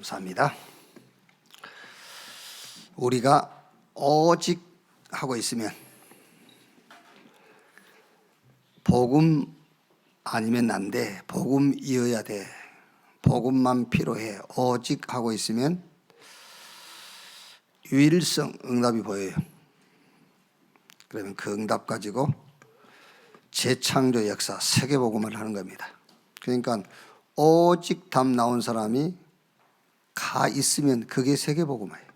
감사합니다. 우리가 오직 하고 있으면 복음 아니면 안 돼. 복음이어야 돼. 복음만 필요해. 오직 하고 있으면 유일성 응답이 보여요. 그러면 그 응답 가지고 재창조 역사 세계복음을 하는 겁니다. 그러니까 오직 답 나온 사람이 가 있으면 그게 세계복음이에요.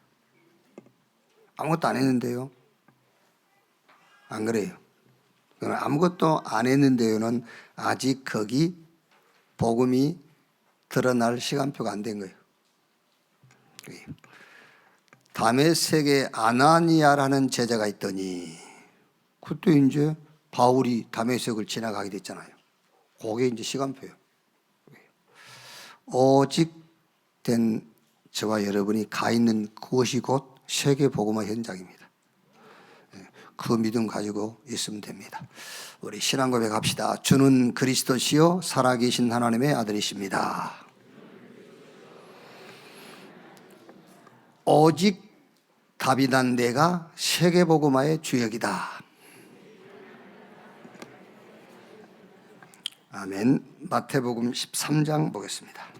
아무것도 안 했는데요. 안 그래요? 아무것도 안 했는데요는 아직 거기 복음이 드러날 시간표가 안 된 거예요. 다메섹에 아나니아라는 제자가 있더니 그때 이제 바울이 다메섹을 지나가게 됐잖아요. 그게 이제 시간표예요. 오직 된 저와 여러분이 가 있는 그것이 곧 세계 복음화 현장입니다. 그 믿음 가지고 있으면 됩니다. 우리 신앙 고백합시다. 주는 그리스도시요 살아계신 하나님의 아들이십니다. 오직 답이 난 내가 세계 복음화의 주역이다. 아멘. 마태복음 13장 보겠습니다.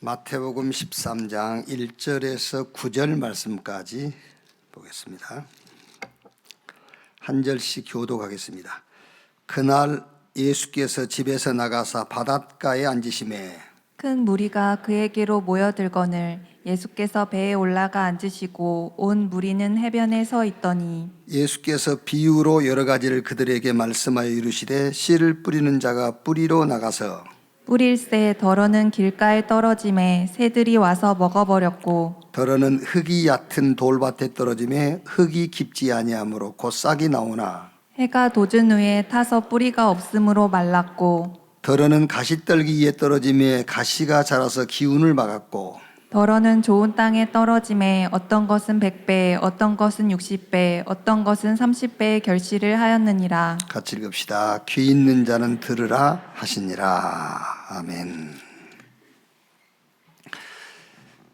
마태복음 13장 1절에서 9절 말씀까지 보겠습니다. 한 절씩 교독하겠습니다. 그날 예수께서 집에서 나가사 바닷가에 앉으시매 큰 무리가 그에게로 모여들거늘 예수께서 배에 올라가 앉으시고 온 무리는 해변에 서 있더니 예수께서 비유로 여러 가지를 그들에게 말씀하여 이르시되 씨를 뿌리는 자가 뿌리로 나가서 뿌릴새 덜어는 길가에 떨어짐에 새들이 와서 먹어버렸고 더러는 흙이 얕은 돌밭에 떨어짐에 흙이 깊지 아니하므로 곧 싹이 나오나 해가 돋은 후에 타서 뿌리가 없으므로 말랐고 더러는 가시떨기 위에 떨어짐에 가시가 자라서 기운을 막았고 덜어는 좋은 땅에 떨어짐에 어떤 것은 100배 어떤 것은 60배 어떤 것은 30배의 결실을 하였느니라. 같이 읽읍시다. 귀 있는 자는 들으라 하시니라. 아멘.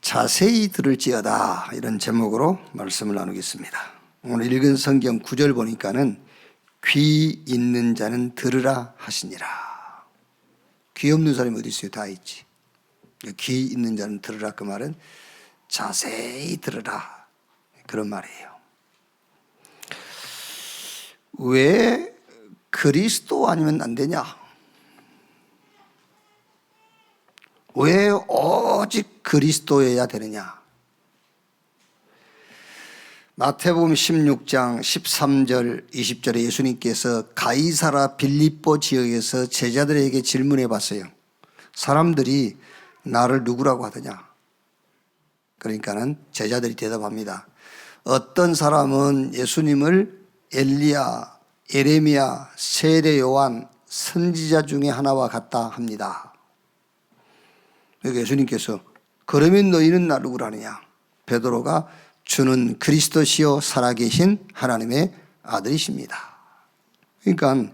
자세히 들을지어다 이런 제목으로 말씀을 나누겠습니다. 오늘 읽은 성경 9절 보니까는 귀 있는 자는 들으라 하시니라. 귀 없는 사람이 어디 있어요? 다 있지. 귀 있는 자는 들으라 그 말은 자세히 들으라 그런 말이에요. 왜 그리스도 아니면 안 되냐? 왜 오직 그리스도여야 되느냐? 마태복음 16장 13절 20절에 예수님께서 가이사라 빌립보 지역에서 제자들에게 질문해 봤어요. 사람들이 나를 누구라고 하더냐? 그러니까는 제자들이 대답합니다. 어떤 사람은 예수님을 엘리야, 예레미야, 세례 요한, 선지자 중에 하나와 같다 합니다. 그러니까 예수님께서 그러면 너희는 나 누구라느냐? 베드로가 주는 그리스도시요 살아계신 하나님의 아들이십니다. 그러니까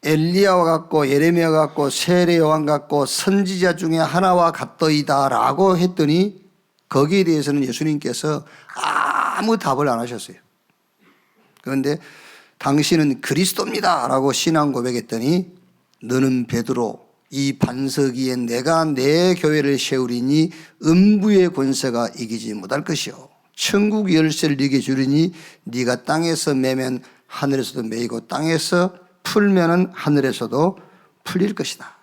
엘리야와 같고 예레미야와 같고 세례 요한 같고 선지자 중에 하나와 같더이다 라고 했더니 거기에 대해서는 예수님께서 아무 답을 안 하셨어요. 그런데 당신은 그리스도입니다 라고 신앙 고백했더니 너는 베드로 이 반석 위에 내가 내 교회를 세우리니 음부의 권세가 이기지 못할 것이요 천국 열쇠를 네게 주리니 네가 땅에서 매면 하늘에서도 매이고 땅에서 풀면은 하늘에서도 풀릴 것이다.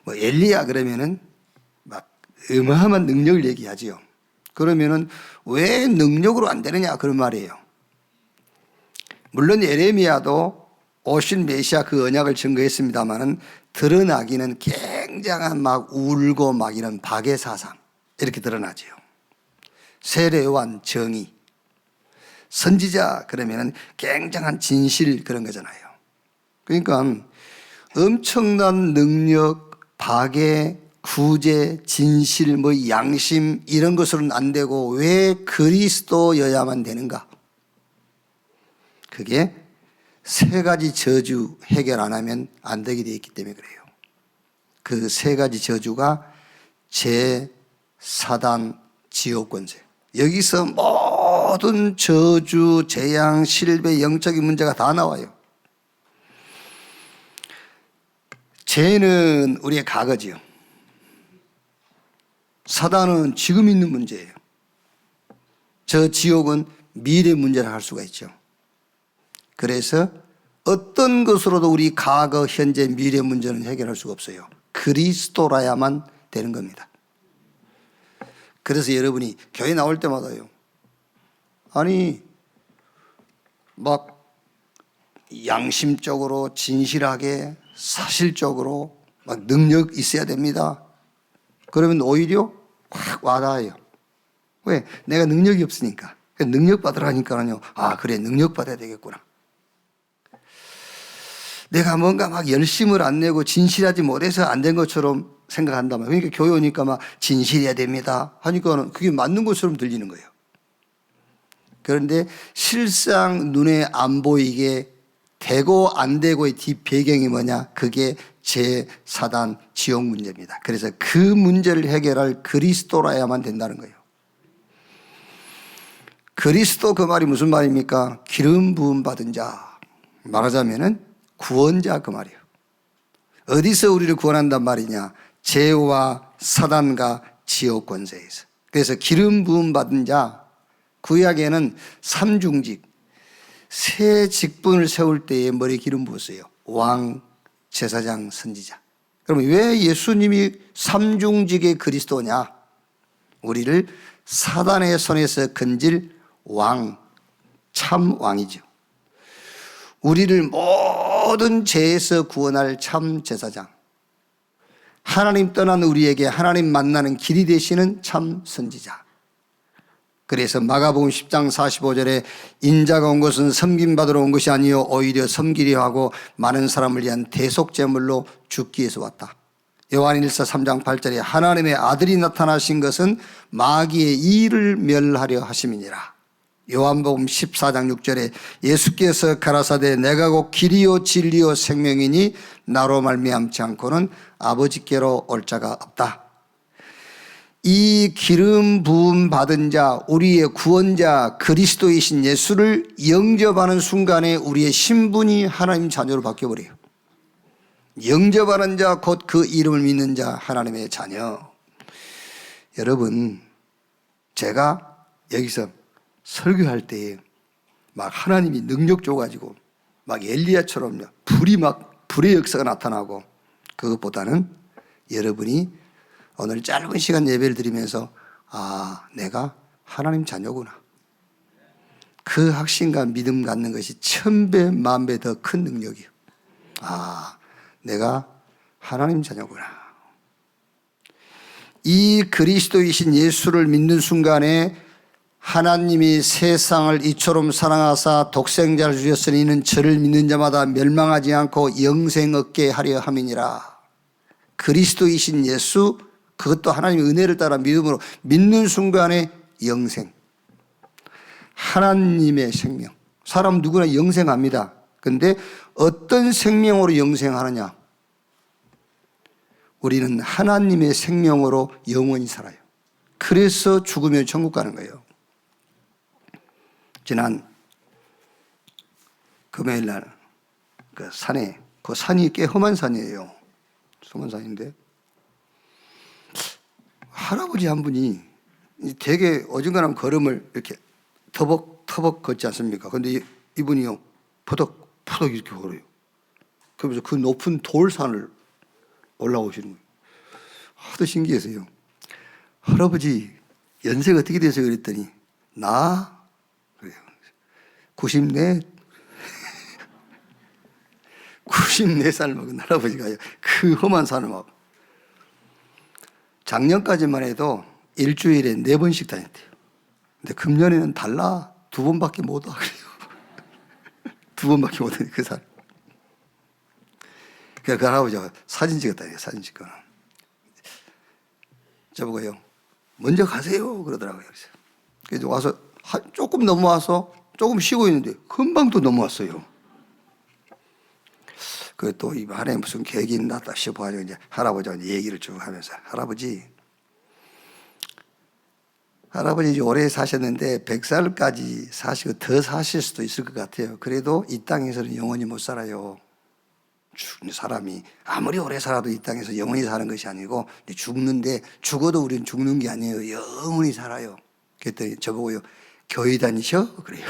뭐 엘리야 그러면은 막 어마어마한 능력을 얘기하지요. 그러면은 왜 능력으로 안 되느냐 그런 말이에요. 물론 예레미야도 오실 메시아 그 언약을 증거했습니다만은 드러나기는 굉장한 막 울고 막 이런 박해 사상 이렇게 드러나지요. 세례 요한 정의, 선지자 그러면은 굉장한 진실 그런 거잖아요. 그러니까 엄청난 능력, 박해, 구제, 진실, 뭐 양심 이런 것으로는 안 되고 왜 그리스도여야만 되는가? 그게 세 가지 저주 해결 안 하면 안 되게 되어 있기 때문에 그래요. 그 세 가지 저주가 제4단 지옥 권세. 여기서 모든 저주, 재앙, 실패, 영적인 문제가 다 나와요. 죄는 우리의 과거지요. 사단은 지금 있는 문제예요. 저 지옥은 미래 문제라 할 수가 있죠. 그래서 어떤 것으로도 우리 과거, 현재, 미래 문제는 해결할 수가 없어요. 그리스도라야만 되는 겁니다. 그래서 여러분이 교회 나올 때마다요. 아니, 막 양심적으로 진실하게 사실적으로 막 능력 있어야 됩니다. 그러면 오히려 확 와닿아요. 왜? 내가 능력이 없으니까. 능력 받으라니까요. 아, 그래, 능력 받아야 되겠구나. 내가 뭔가 막 열심을 안 내고 진실하지 못해서 안 된 것처럼 생각한단 말이에요. 그러니까 교회 오니까 막 진실해야 됩니다 하니까는 그게 맞는 것처럼 들리는 거예요. 그런데 실상 눈에 안 보이게 되고 안 되고의 뒷배경이 뭐냐? 그게 제4단 지옥 문제입니다. 그래서 그 문제를 해결할 그리스도라야만 된다는 거예요. 그리스도 그 말이 무슨 말입니까? 기름 부음 받은 자. 말하자면은 구원자 그 말이에요. 어디서 우리를 구원한단 말이냐? 죄와 사단과 지옥 권세에서. 그래서 기름 부음 받은 자, 구약에는 삼중직, 새 직분을 세울 때에 머리에 기름 부었어요. 왕, 제사장, 선지자. 그러면 왜 예수님이 삼중직의 그리스도냐? 우리를 사단의 손에서 건질 왕, 참 왕이죠. 우리를 모든 죄에서 구원할 참 제사장. 하나님 떠난 우리에게 하나님 만나는 길이 되시는 참 선지자. 그래서 마가복음 10장 45절에 인자가 온 것은 섬김받으러 온 것이 아니요 오히려 섬기려 하고 많은 사람을 위한 대속제물로 죽기 위해서 왔다. 요한일서 3장 8절에 하나님의 아들이 나타나신 것은 마귀의 일을 멸하려 하심이니라. 요한복음 14장 6절에 예수께서 가라사대 내가 곧 길이요 진리요 생명이니 나로 말미암지 않고는 아버지께로 올 자가 없다. 이 기름 부음 받은 자, 우리의 구원자 그리스도이신 예수를 영접하는 순간에 우리의 신분이 하나님 자녀로 바뀌어버려요. 영접하는 자, 곧 그 이름을 믿는 자, 하나님의 자녀. 여러분, 제가 여기서 설교할 때에 막 하나님이 능력 줘가지고 막 엘리야처럼 불의 역사가 나타나고, 그것보다는 여러분이 오늘 짧은 시간 예배를 드리면서 아, 내가 하나님 자녀구나. 그 확신과 믿음 갖는 것이 1000배, 10,000배 더 큰 능력이에요. 아, 내가 하나님 자녀구나. 이 그리스도이신 예수를 믿는 순간에 하나님이 세상을 이처럼 사랑하사 독생자를 주셨으니 이는 저를 믿는 자마다 멸망하지 않고 영생 얻게 하려 함이니라. 그리스도이신 예수, 그것도 하나님의 은혜를 따라 믿음으로 믿는 순간에 영생. 하나님의 생명. 사람 누구나 영생합니다. 그런데 어떤 생명으로 영생하느냐? 우리는 하나님의 생명으로 영원히 살아요. 그래서 죽으면 천국 가는 거예요. 지난 금요일 날 그 산에, 그 산이 꽤 험한 산이에요. 험한 산인데 할아버지 한 분이 되게 어중간한 걸음을 이렇게 터벅터벅 걷지 않습니까? 그런데 이분이요 푸덕푸덕 이렇게 걸어요. 그러면서 그 높은 돌산을 올라오시는 거예요. 하도 신기해서요. 할아버지 연세가 어떻게 되세요? 그랬더니 나 그래요. 94 94살 먹은 할아버지가 그 험한 산을 막 작년까지만 해도 일주일에 4번씩 다녔대요. 근데 금년에는 달라 2번밖에 못 와. 그래요. 2번밖에 못 와. 그 산. 그 할아버지가 사진 찍었다니까, 사진 찍고. 저보고요, 먼저 가세요. 그러더라고요. 그래서 와서 조금 넘어와서 조금 쉬고 있는데 금방 또 넘어왔어요. 그 또 이 안에 무슨 계획이 있나 싶어가지고 이제 할아버지하고 얘기를 쭉 하면서 할아버지 할아버지 오래 사셨는데 100살까지 사시고 더 사실 수도 있을 것 같아요. 그래도 이 땅에서는 영원히 못 살아요. 죽는 사람이 아무리 오래 살아도 이 땅에서 영원히 사는 것이 아니고 죽는데 죽어도 우리는 죽는 게 아니에요. 영원히 살아요. 그랬더니 저보고요. 교회 다니셔? 그래요.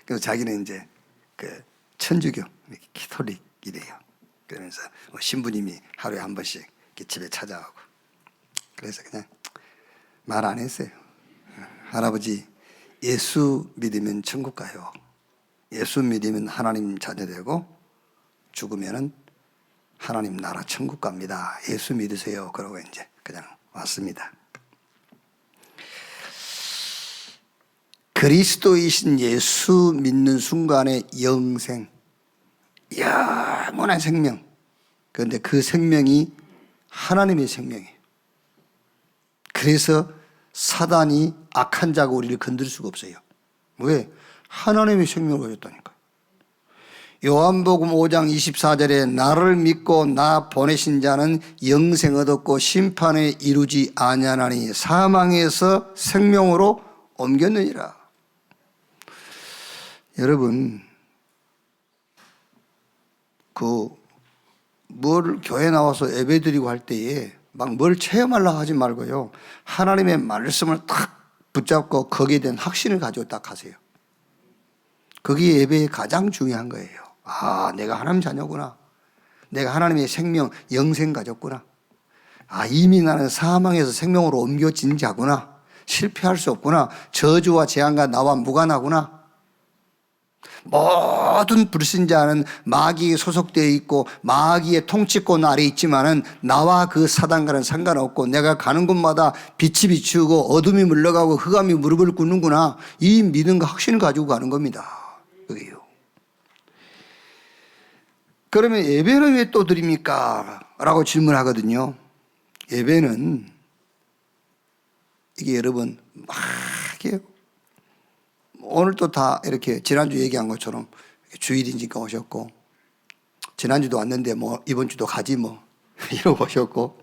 그래서 자기는 이제 그 천주교 키톨릭이래요. 그러면서 신부님이 하루에 한 번씩 이렇게 집에 찾아가고 그래서 그냥 말 안 했어요. 할아버지 예수 믿으면 천국 가요. 예수 믿으면 하나님 자녀 되고 죽으면은 하나님 나라 천국 갑니다. 예수 믿으세요. 그러고 이제 그냥 왔습니다. 그리스도이신 예수 믿는 순간의 영생, 영원한 생명. 그런데 그 생명이 하나님의 생명이에요. 그래서 사단이 악한 자가 우리를 건드릴 수가 없어요. 왜? 하나님의 생명을 가졌다니까. 요한복음 5장 24절에 나를 믿고 나 보내신 자는 영생 얻었고 심판에 이루지 아니하나니 사망에서 생명으로 옮겼느니라. 여러분, 뭘 교회 나와서 예배드리고 할 때에 막 뭘 체험하려고 하지 말고요. 하나님의 말씀을 탁 붙잡고 거기에 대한 확신을 가지고 딱 하세요. 그게 예배의 가장 중요한 거예요. 아, 내가 하나님 자녀구나. 내가 하나님의 생명, 영생 가졌구나. 아, 이미 나는 사망에서 생명으로 옮겨진 자구나. 실패할 수 없구나. 저주와 재앙과 나와 무관하구나. 모든 불신자는 마귀에 소속되어 있고 마귀의 통치권 아래 있지만은 나와 그 사단과는 상관없고 내가 가는 곳마다 빛이 비추고 어둠이 물러가고 흑암이 무릎을 꿇는구나. 이 믿음과 확신을 가지고 가는 겁니다. 그게요. 그러면 예배는 왜 또 드립니까? 라고 질문하거든요. 예배는 이게 여러분 막 이게 오늘도 다 이렇게 지난주 얘기한 것처럼 주일이니까 오셨고 지난주도 왔는데 뭐 이번 주도 가지 뭐 이러고 오셨고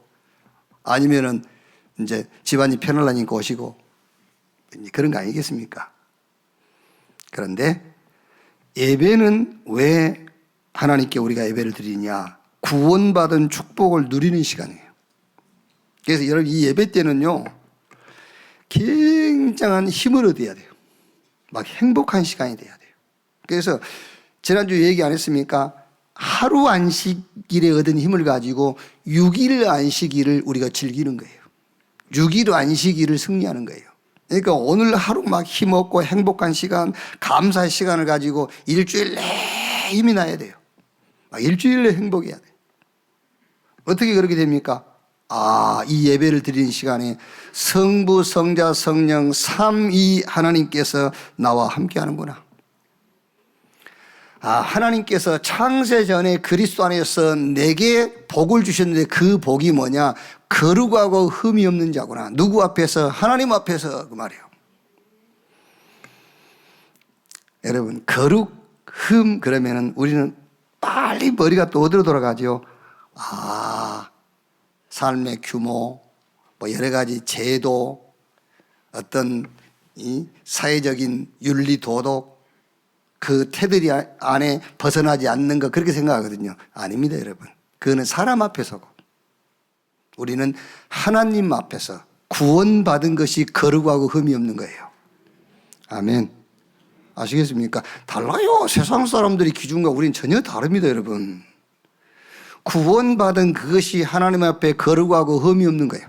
아니면은 이제 집안이 편하려니까 오시고 그런 거 아니겠습니까? 그런데 예배는 왜 하나님께 우리가 예배를 드리냐? 구원받은 축복을 누리는 시간이에요. 그래서 여러분 이 예배 때는요 굉장한 힘을 얻어야 돼요. 막 행복한 시간이 돼야 돼요. 그래서 지난주 얘기 안 했습니까? 하루 안식일에 얻은 힘을 가지고 6일 안식일을 우리가 즐기는 거예요. 6일 안식일을 승리하는 거예요. 그러니까 오늘 하루 막 힘없고 행복한 시간, 감사의 시간을 가지고 일주일 내에 힘이 나야 돼요. 막 일주일 내에 행복해야 돼요. 어떻게 그렇게 됩니까? 아, 이 예배를 드리는 시간에 성부, 성자, 성령 삼위 하나님께서 나와 함께 하는구나. 아, 하나님께서 창세 전에 그리스도 안에서 내게 복을 주셨는데 그 복이 뭐냐? 거룩하고 흠이 없는 자구나. 누구 앞에서? 하나님 앞에서 그 말이에요. 여러분, 거룩, 흠 그러면은 우리는 빨리 머리가 또 어디로 돌아가죠? 아, 삶의 규모, 뭐 여러 가지 제도, 어떤 이 사회적인 윤리 도덕, 그 테두리 안에 벗어나지 않는 것 그렇게 생각하거든요. 아닙니다, 여러분. 그거는 사람 앞에서고 우리는 하나님 앞에서 구원받은 것이 거룩하고 흠이 없는 거예요. 아멘. 아시겠습니까? 달라요. 세상 사람들이 기준과 우리는 전혀 다릅니다, 여러분. 구원받은 그것이 하나님 앞에 거룩하고 흠이 없는 거예요.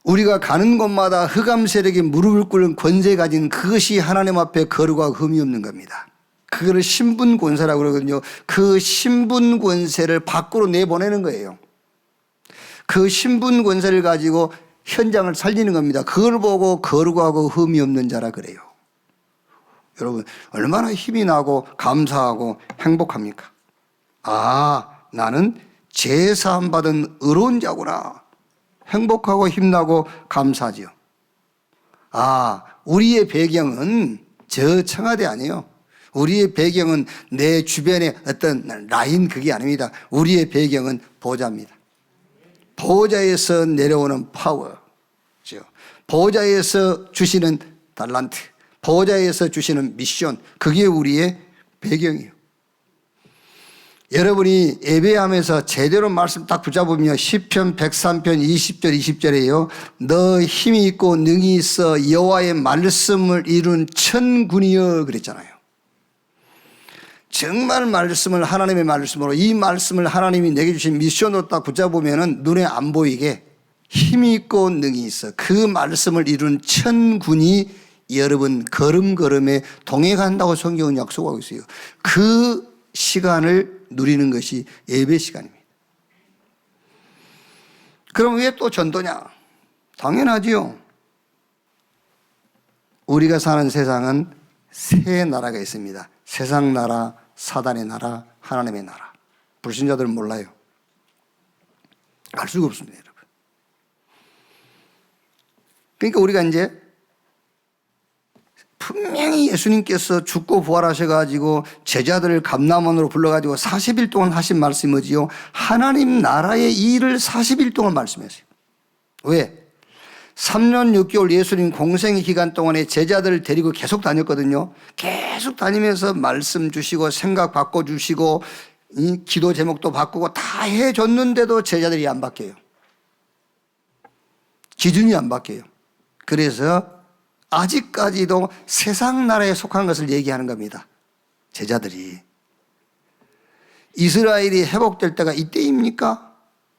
우리가 가는 곳마다 흑암 세력이 무릎을 꿇는 권세 가진 그것이 하나님 앞에 거룩하고 흠이 없는 겁니다. 그거를 신분 권세라고 그러거든요. 그 신분 권세를 밖으로 내보내는 거예요. 그 신분 권세를 가지고 현장을 살리는 겁니다. 그걸 보고 거룩하고 흠이 없는 자라 그래요. 여러분 얼마나 힘이 나고 감사하고 행복합니까? 아, 나는 제사함 받은 의로운 자구나. 행복하고 힘나고 감사하지요. 아, 우리의 배경은 저 청와대 아니에요. 우리의 배경은 내 주변의 어떤 라인 그게 아닙니다. 우리의 배경은 보좌입니다. 보좌에서 내려오는 파워죠. 보좌에서 주시는 달란트, 보좌에서 주시는 미션, 그게 우리의 배경이에요. 여러분이 예배하면서 제대로 말씀 딱 붙잡으면 시편 103편 20절 20절에요. 너 힘이 있고 능이 있어 여호와의 말씀을 이룬 천군이여 그랬잖아요. 정말 말씀을 하나님의 말씀으로 이 말씀을 하나님이 내게 주신 미션으로 딱 붙잡으면 눈에 안 보이게 힘이 있고 능이 있어 그 말씀을 이룬 천군이 여러분 걸음걸음에 동행한다고 성경은 약속하고 있어요. 그 시간을 누리는 것이 예배 시간입니다. 그럼 왜 또 전도냐? 당연하지요. 우리가 사는 세상은 세 나라가 있습니다. 세상 나라, 사단의 나라, 하나님의 나라. 불신자들은 몰라요. 알 수가 없습니다, 여러분. 그러니까 우리가 이제 분명히 예수님께서 죽고 부활하셔가지고 제자들을 감람원으로 불러가지고 40일 동안 하신 말씀이 뭐지요? 하나님 나라의 일을 40일 동안 말씀하세요. 왜? 3년 6개월 예수님 공생의 기간 동안에 제자들을 데리고 계속 다녔거든요. 계속 다니면서 말씀 주시고 생각 바꿔주시고 기도 제목도 바꾸고 다 해줬는데도 제자들이 안 바뀌어요. 기준이 안 바뀌어요. 그래서 아직까지도 세상 나라에 속한 것을 얘기하는 겁니다. 제자들이. 이스라엘이 회복될 때가 이때입니까?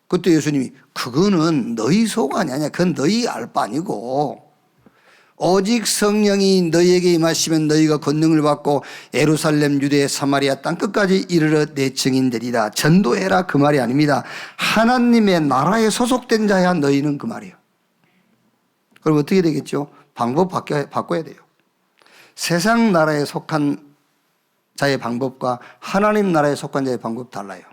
그때 예수님이 그거는 너희 소관이 아니야. 그건 너희 알 바 아니고 오직 성령이 너희에게 임하시면 너희가 권능을 받고 예루살렘, 유대, 사마리아 땅끝까지 이르러 내 증인 되리라. 전도해라 그 말이 아닙니다. 하나님의 나라에 소속된 자야 너희는 그 말이에요. 그럼 어떻게 되겠죠? 방법 바꿔야 돼요. 세상 나라에 속한 자의 방법과 하나님 나라에 속한 자의 방법 달라요.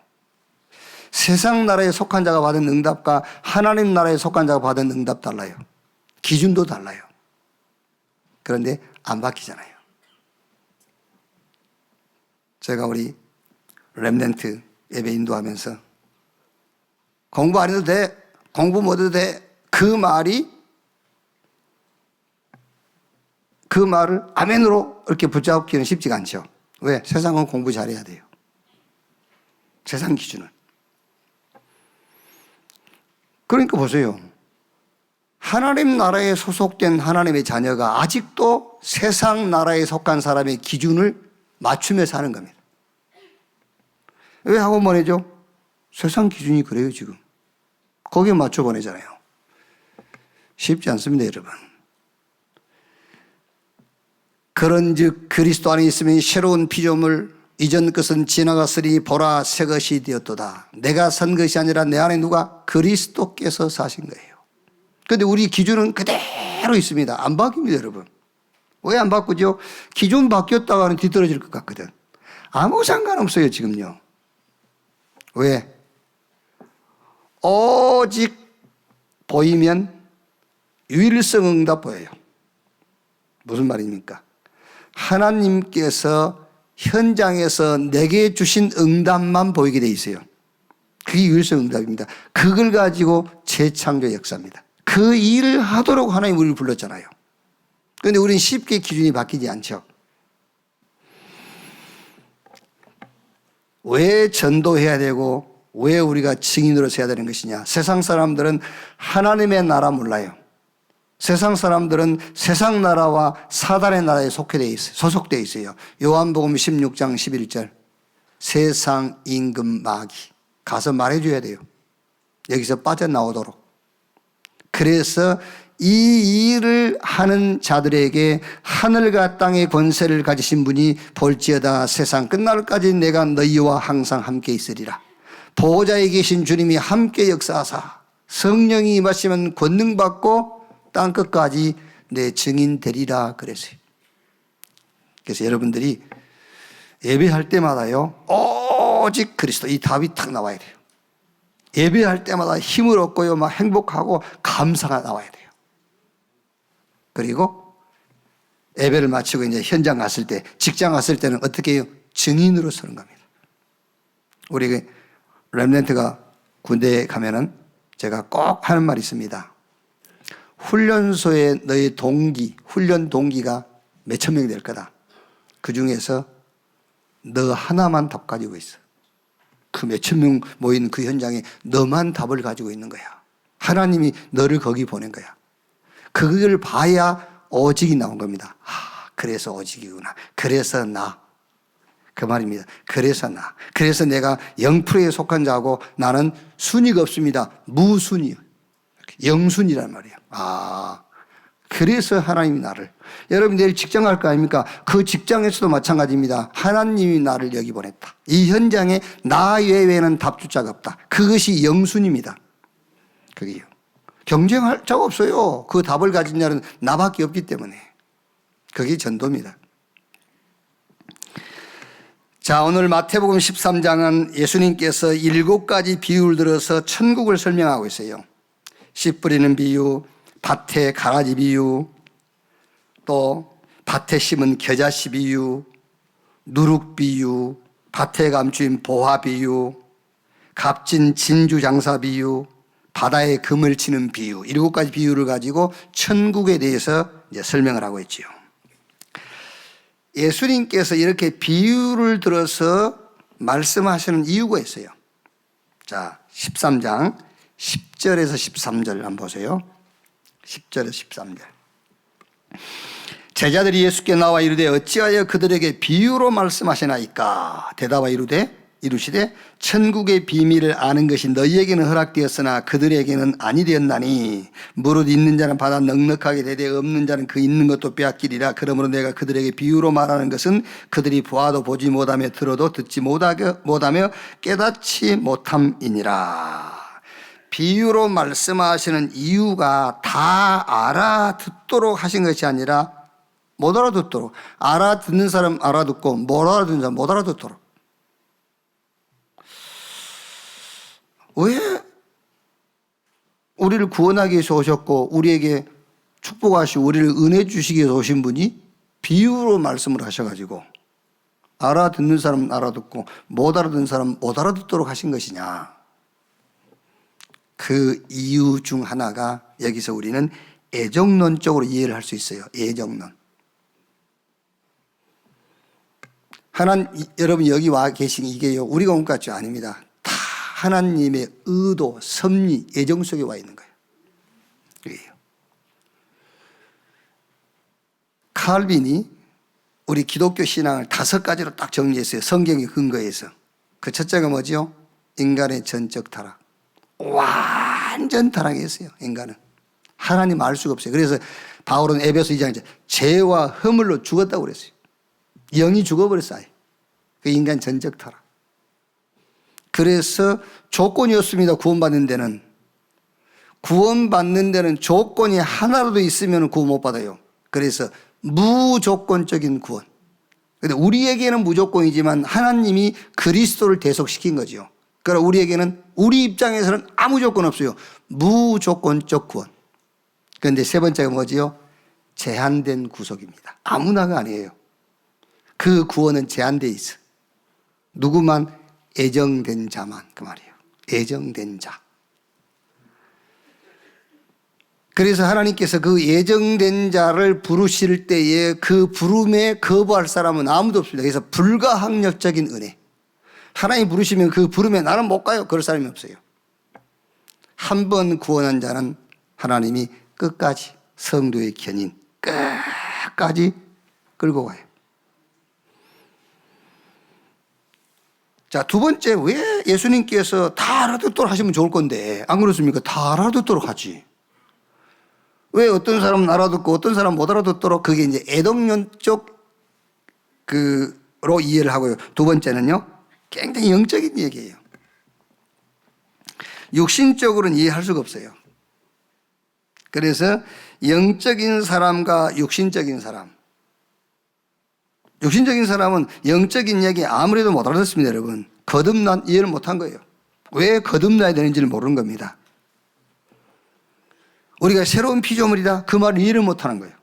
세상 나라에 속한 자가 받은 응답과 하나님 나라에 속한 자가 받은 응답 달라요. 기준도 달라요. 그런데 안 바뀌잖아요. 제가 우리 렘넌트 예배 인도하면서 공부 안 해도 돼, 공부 못 해도 돼, 그 말을 아멘으로 이렇게 붙잡기는 쉽지가 않죠. 왜? 세상은 공부 잘해야 돼요. 세상 기준은. 그러니까 보세요. 하나님 나라에 소속된 하나님의 자녀가 아직도 세상 나라에 속한 사람의 기준을 맞추며 사는 겁니다. 왜 하고 보내죠? 세상 기준이 그래요, 지금. 거기에 맞춰 보내잖아요. 쉽지 않습니다, 여러분. 그런즉 그리스도 안에 있으면 새로운 피조물 이전 것은 지나갔으리 보라 새 것이 되었도다. 내가 산 것이 아니라 내 안에 누가? 그리스도께서 사신 거예요. 그런데 우리 기준은 그대로 있습니다. 안 바뀝니다, 여러분. 왜 안 바꾸죠? 기준 바뀌었다가는 뒤떨어질 것 같거든. 아무 상관없어요, 지금요. 왜? 오직 보이면 유일성 응답 보여요. 무슨 말입니까? 하나님께서 현장에서 내게 주신 응답만 보이게 돼 있어요. 그게 유일성 응답입니다. 그걸 가지고 재창조 역사입니다. 그 일을 하도록 하나님 우리를 불렀잖아요. 그런데 우리는 쉽게 기준이 바뀌지 않죠. 왜 전도해야 되고 왜 우리가 증인으로서 해야 되는 것이냐. 세상 사람들은 하나님의 나라 몰라요. 세상 사람들은 세상 나라와 사단의 나라에 소속되어 있어요. 요한복음 16장 11절. 세상 임금 마귀. 가서 말해줘야 돼요. 여기서 빠져나오도록. 그래서 이 일을 하는 자들에게 하늘과 땅의 권세를 가지신 분이 볼지어다 세상 끝날까지 내가 너희와 항상 함께 있으리라. 보호자에 계신 주님이 함께 역사하사 성령이 임하시면 권능 받고 땅끝까지 내 증인 되리라 그랬어요. 그래서 여러분들이 예배할 때마다요, 오직 그리스도, 이 답이 탁 나와야 돼요. 예배할 때마다 힘을 얻고요, 막 행복하고 감사가 나와야 돼요. 그리고 예배를 마치고 이제 현장 갔을 때, 직장 갔을 때는 어떻게 해요? 증인으로 서는 겁니다. 우리 렘넌트가 군대에 가면은 제가 꼭 하는 말이 있습니다. 훈련소에 너의 동기, 훈련 동기가 몇천 명이 될 거다. 그 중에서 너 하나만 답 가지고 있어. 그 몇천 명 모인 그 현장에 너만 답을 가지고 있는 거야. 하나님이 너를 거기 보낸 거야. 그걸 봐야 오직이 나온 겁니다. 그래서 오직이구나. 그래서 나. 그 말입니다. 그래서 나. 그래서 내가 0%에 속한 자고 나는 순위가 없습니다. 무순위요. 영순이란 말이에요. 그래서 하나님이 나를. 여러분 내일 직장 갈 거 아닙니까? 그 직장에서도 마찬가지입니다. 하나님이 나를 여기 보냈다. 이 현장에 나 외에는 답주자가 없다. 그것이 영순입니다. 그게요. 경쟁할 자가 없어요. 그 답을 가진 자는 나밖에 없기 때문에. 그게 전도입니다. 자, 오늘 마태복음 13장은 예수님께서 7가지 비유를 들어서 천국을 설명하고 있어요. 씨 뿌리는 비유, 밭에 가라지 비유, 또 밭에 심은 겨자씨 비유, 누룩 비유, 밭에 감추인 보화 비유, 값진 진주 장사 비유, 바다에 금을 치는 비유, 7가지 비유를 가지고 천국에 대해서 이제 설명을 하고 있지요. 예수님께서 이렇게 비유를 들어서 말씀하시는 이유가 있어요. 자, 13장 10절에서 13절 한번 보세요. 10절에서 13절. 제자들이 예수께 나와 이르되 어찌하여 그들에게 비유로 말씀하시나이까? 대답하여 이르시되 천국의 비밀을 아는 것이 너희에게는 허락되었으나 그들에게는 아니 되었나니 무릇 있는 자는 받아 넉넉하게 되되 없는 자는 그 있는 것도 빼앗기리라. 그러므로 내가 그들에게 비유로 말하는 것은 그들이 보아도 보지 못하며 들어도 듣지 못하며 깨닫지 못함이니라. 비유로 말씀하시는 이유가 다 알아듣도록 하신 것이 아니라 못 알아듣도록, 알아듣는 사람 알아듣고 못 알아듣는 사람 못 알아듣도록. 왜 우리를 구원하기 위해서 오셨고 우리에게 축복하시고 우리를 은혜 주시기 위해서 오신 분이 비유로 말씀을 하셔가지고 알아듣는 사람은 알아듣고 못 알아듣는 사람은 못 알아듣도록 하신 것이냐. 그 이유 중 하나가 여기서 우리는 애정론적으로 이해를 할 수 있어요. 애정론. 여러분 여기 와 계신 이게요, 우리가 온 것 같죠? 아닙니다. 다 하나님의 의도, 섭리, 애정 속에 와 있는 거예요. 이게요. 칼빈이 우리 기독교 신앙을 5가지로 딱 정리했어요. 성경의 근거에서. 그 첫째가 뭐죠? 인간의 전적 타락. 완전 타락했어요. 인간은. 하나님 알 수가 없어요. 그래서 바울은 에베소 2장에 죄와 허물로 죽었다고 그랬어요. 영이 죽어버렸어요. 그 인간 전적 타락. 그래서 조건이 없습니다. 구원받는 데는. 구원받는 데는 조건이 하나라도 있으면 구원 못 받아요. 그래서 무조건적인 구원. 근데 우리에게는 무조건이지만 하나님이 그리스도를 대속시킨 거죠. 그러나 우리에게는, 우리 입장에서는 아무 조건 없어요. 무조건적 구원. 그런데 세 번째가 뭐지요? 제한된 구속입니다. 아무나가 아니에요. 그 구원은 제한되어 있어. 누구만? 애정된 자만. 그 말이에요. 애정된 자. 그래서 하나님께서 그 애정된 자를 부르실 때에 그 부름에 거부할 사람은 아무도 없습니다. 그래서 불가항력적인 은혜. 하나님 부르시면 그 부름에 나는 못 가요. 그럴 사람이 없어요. 한 번 구원한 자는 하나님이 끝까지, 성도의 견인 끝까지 끌고 가요. 자, 두 번째, 왜 예수님께서 다 알아듣도록 하시면 좋을 건데 안 그렇습니까? 다 알아듣도록 하지. 왜 어떤 사람은 알아듣고 어떤 사람은 못 알아듣도록? 그게 이제 애동론적 그로 이해를 하고요. 두 번째는요, 굉장히 영적인 얘기예요. 육신적으로는 이해할 수가 없어요. 그래서 영적인 사람과 육신적인 사람. 육신적인 사람은 영적인 얘기 아무래도 못 알아듣습니다, 여러분. 거듭난 이해를 못한 거예요. 왜 거듭나야 되는지를 모르는 겁니다. 우리가 새로운 피조물이다, 그 말을 이해를 못하는 거예요.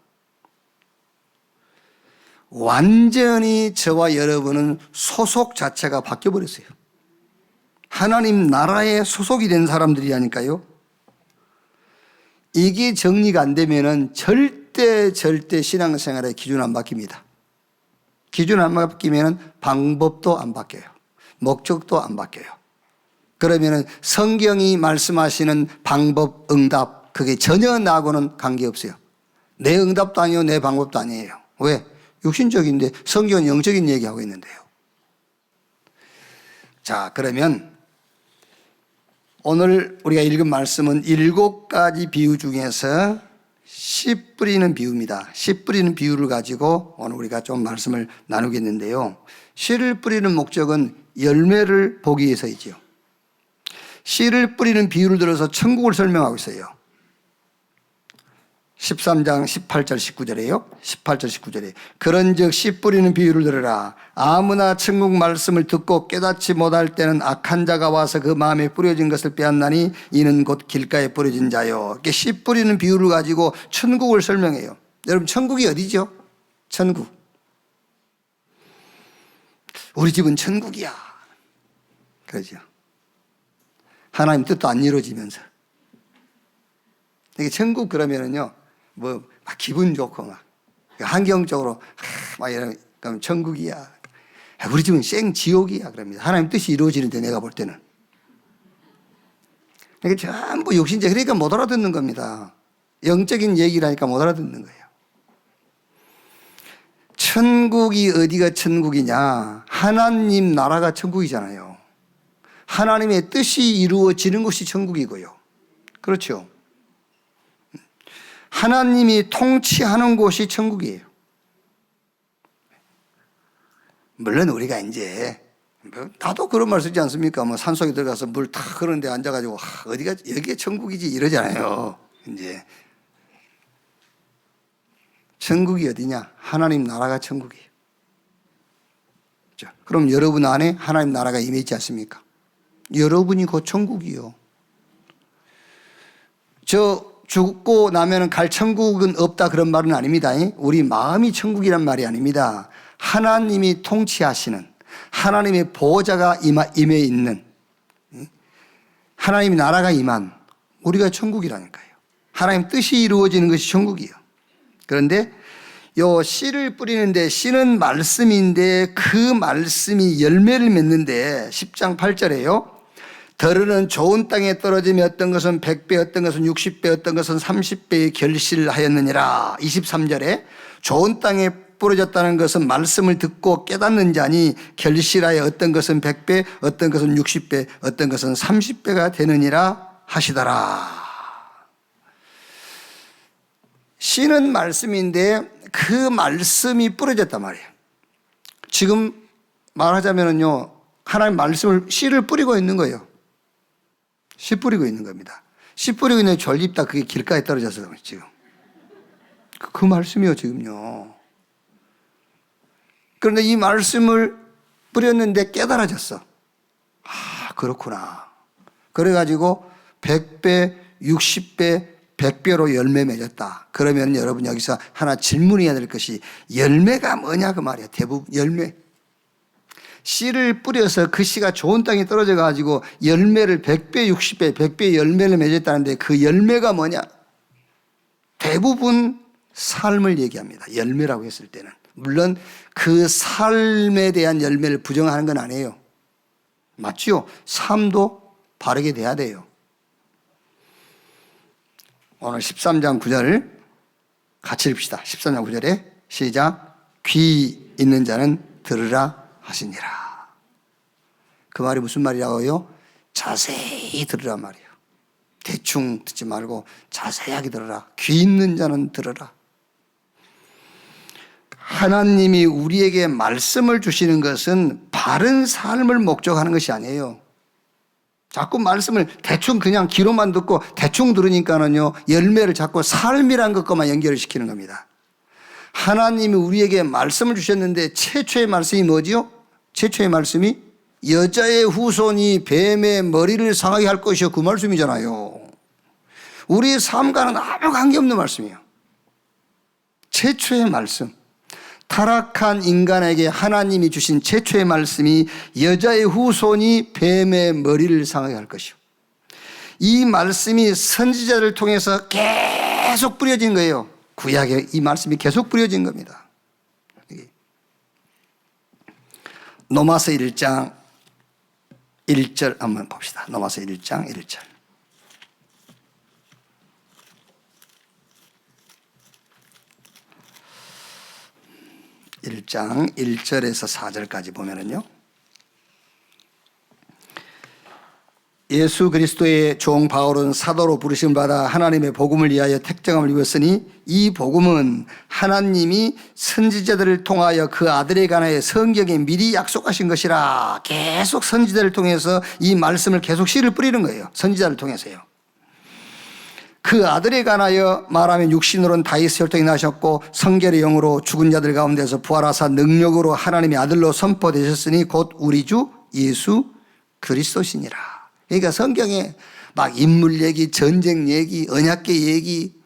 완전히 저와 여러분은 소속 자체가 바뀌어버렸어요. 하나님 나라에 소속이 된 사람들이라니까요. 이게 정리가 안 되면은 절대 신앙생활의 기준 안 바뀝니다. 기준 안 바뀌면은 방법도 안 바뀌어요. 목적도 안 바뀌어요. 그러면은 성경이 말씀하시는 방법, 응답, 그게 전혀 나하고는 관계없어요. 내 응답도 아니에요. 내 방법도 아니에요. 왜? 육신적인데 성경은 영적인 얘기하고 있는데요. 자, 그러면 오늘 우리가 읽은 말씀은 7가지 비유 중에서 씨 뿌리는 비유입니다. 씨 뿌리는 비유를 가지고 오늘 우리가 좀 말씀을 나누겠는데요. 씨를 뿌리는 목적은 열매를 보기 위해서이지요. 씨를 뿌리는 비유를 들어서 천국을 설명하고 있어요. 13장 18절 19절이에요. 18절 19절에 그런즉 씨 뿌리는 비유를 들으라. 아무나 천국 말씀을 듣고 깨닫지 못할 때는 악한 자가 와서 그 마음에 뿌려진 것을 빼앗나니 이는 곧 길가에 뿌려진 자요. 이렇게 씨 뿌리는 비유를 가지고 천국을 설명해요. 여러분 천국이 어디죠? 천국. 우리 집은 천국이야. 그러죠. 하나님 뜻도 안 이루어지면서. 이게 천국 그러면은요. 막 기분 좋고 막 환경적으로 막 이런 그럼 천국이야. 우리 집은 생 지옥이야. 그럽니다. 하나님 뜻이 이루어지는데 내가 볼 때는. 이게 전부 육신적 그러니까 못 알아듣는 겁니다. 영적인 얘기라니까 못 알아듣는 거예요. 천국이 어디가 천국이냐? 하나님 나라가 천국이잖아요. 하나님의 뜻이 이루어지는 것이 천국이고요. 그렇죠? 하나님이 통치하는 곳이 천국이에요. 물론 우리가 이제 나도 그런 말 쓰지 않습니까? 뭐 산속에 들어가서 물 탁 그런 데 앉아가지고 어디가 여기가 천국이지 이러잖아요. 이제 천국이 어디냐? 하나님 나라가 천국이에요. 자, 그럼 여러분 안에 하나님 나라가 임해 있지 않습니까? 여러분이 곧 천국이요. 죽고 나면 갈 천국은 없다 그런 말은 아닙니다. 우리 마음이 천국이란 말이 아닙니다. 하나님이 통치하시는 하나님의 보호자가 임해 있는 하나님의 나라가 임한 우리가 천국이라니까요. 하나님 뜻이 이루어지는 것이 천국이에요. 그런데 요 씨를 뿌리는데 씨는 말씀인데 그 말씀이 열매를 맺는데 10장 8절에요. 더러는 좋은 땅에 떨어지며 어떤 것은 100배 어떤 것은 60배 어떤 것은 30배의 결실을 하였느니라. 23절에 좋은 땅에 뿌려졌다는 것은 말씀을 듣고 깨닫는 자니 결실하여 어떤 것은 100배 어떤 것은 60배 어떤 것은 30배가 되느니라 하시더라. 씨는 말씀인데 그 말씀이 뿌려졌단 말이에요. 지금 말하자면요, 하나님 말씀을 씨를 뿌리고 있는 거예요. 씨 뿌리고 있는 겁니다. 씨 뿌리고 있는 졸립다 그게 길가에 떨어져서 지금. 그 말씀이요 지금요. 그런데 이 말씀을 뿌렸는데 깨달아졌어. 아 그렇구나. 그래가지고 100배, 60배, 100배로 열매 맺었다. 그러면 여러분 여기서 하나 질문해야 될 것이 열매가 뭐냐 그 말이야. 대부분 열매. 씨를 뿌려서 그 씨가 좋은 땅에 떨어져 가지고 열매를 100배, 60배, 100배 열매를 맺었다는데 그 열매가 뭐냐? 대부분 삶을 얘기합니다. 열매라고 했을 때는. 물론 그 삶에 대한 열매를 부정하는 건 아니에요. 맞죠? 삶도 바르게 돼야 돼요. 오늘 13장 9절 같이 읽읍시다. 13장 9절에 시작. 귀 있는 자는 들으라 하시니라. 그 말이 무슨 말이라고요? 자세히 들으라 말이에요. 대충 듣지 말고 자세하게 들어라. 귀 있는 자는 들어라. 하나님이 우리에게 말씀을 주시는 것은 바른 삶을 목적하는 것이 아니에요. 자꾸 말씀을 대충 그냥 귀로만 듣고 대충 들으니까는요, 열매를 자꾸 삶이란 것과만 연결을 시키는 겁니다. 하나님이 우리에게 말씀을 주셨는데 최초의 말씀이 뭐지요? 최초의 말씀이 여자의 후손이 뱀의 머리를 상하게 할 것이요. 그 말씀이잖아요. 우리의 삶과는 아무 관계없는 말씀이에요. 최초의 말씀. 타락한 인간에게 하나님이 주신 최초의 말씀이 여자의 후손이 뱀의 머리를 상하게 할 것이요. 이 말씀이 선지자를 통해서 계속 뿌려진 거예요. 구약에 이 말씀이 계속 뿌려진 겁니다. 로마서 1장 1절 한번 봅시다. 로마서 1장 1절. 1장 1절에서 4절까지 보면은요. 예수 그리스도의 종 바울은 사도로 부르심을 받아 하나님의 복음을 위하여 택정함을 입었으니 이 복음은 하나님이 선지자들을 통하여 그 아들에 관하여 성경에 미리 약속하신 것이라. 계속 선지자를 통해서 이 말씀을 계속 씨를 뿌리는 거예요. 선지자를 통해서요. 그 아들에 관하여 말하면 육신으로는 다윗의 혈통이 나셨고 성결의 영으로 죽은 자들 가운데서 부활하사 능력으로 하나님의 아들로 선포되셨으니 곧 우리 주 예수 그리스도시니라. 그러니까 성경에 막 인물 얘기, 전쟁 얘기, 언약궤 얘기,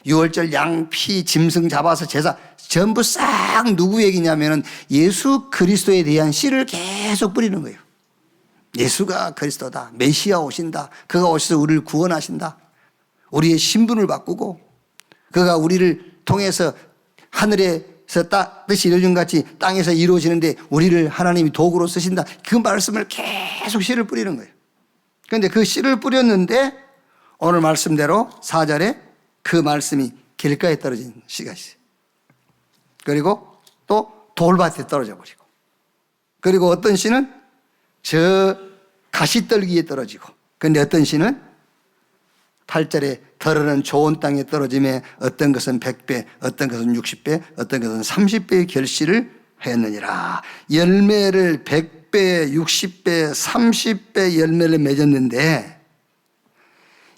유월절 양피, 짐승 잡아서 제사 전부 싹 누구 얘기냐면은 예수 그리스도에 대한 씨를 계속 뿌리는 거예요. 예수가 그리스도다. 메시아 오신다. 그가 오셔서 우리를 구원하신다. 우리의 신분을 바꾸고 그가 우리를 통해서 하늘에서 뜻이 이루어진 같이 땅에서 이루어지는데 우리를 하나님이 도구로 쓰신다. 그 말씀을 계속 씨를 뿌리는 거예요. 그런데 그 씨를 뿌렸는데 오늘 말씀대로 4절에 그 말씀이 길가에 떨어진 씨가 있어요. 그리고 또 돌밭에 떨어져 버리고, 그리고 어떤 씨는 저 가시떨기에 떨어지고, 그런데 어떤 씨는 8절에 더러는 좋은 땅에 떨어짐에 어떤 것은 100배, 어떤 것은 60배, 어떤 것은 30배의 결실을 했느니라. 열매를 100배, 60배, 30배 열매를 맺었는데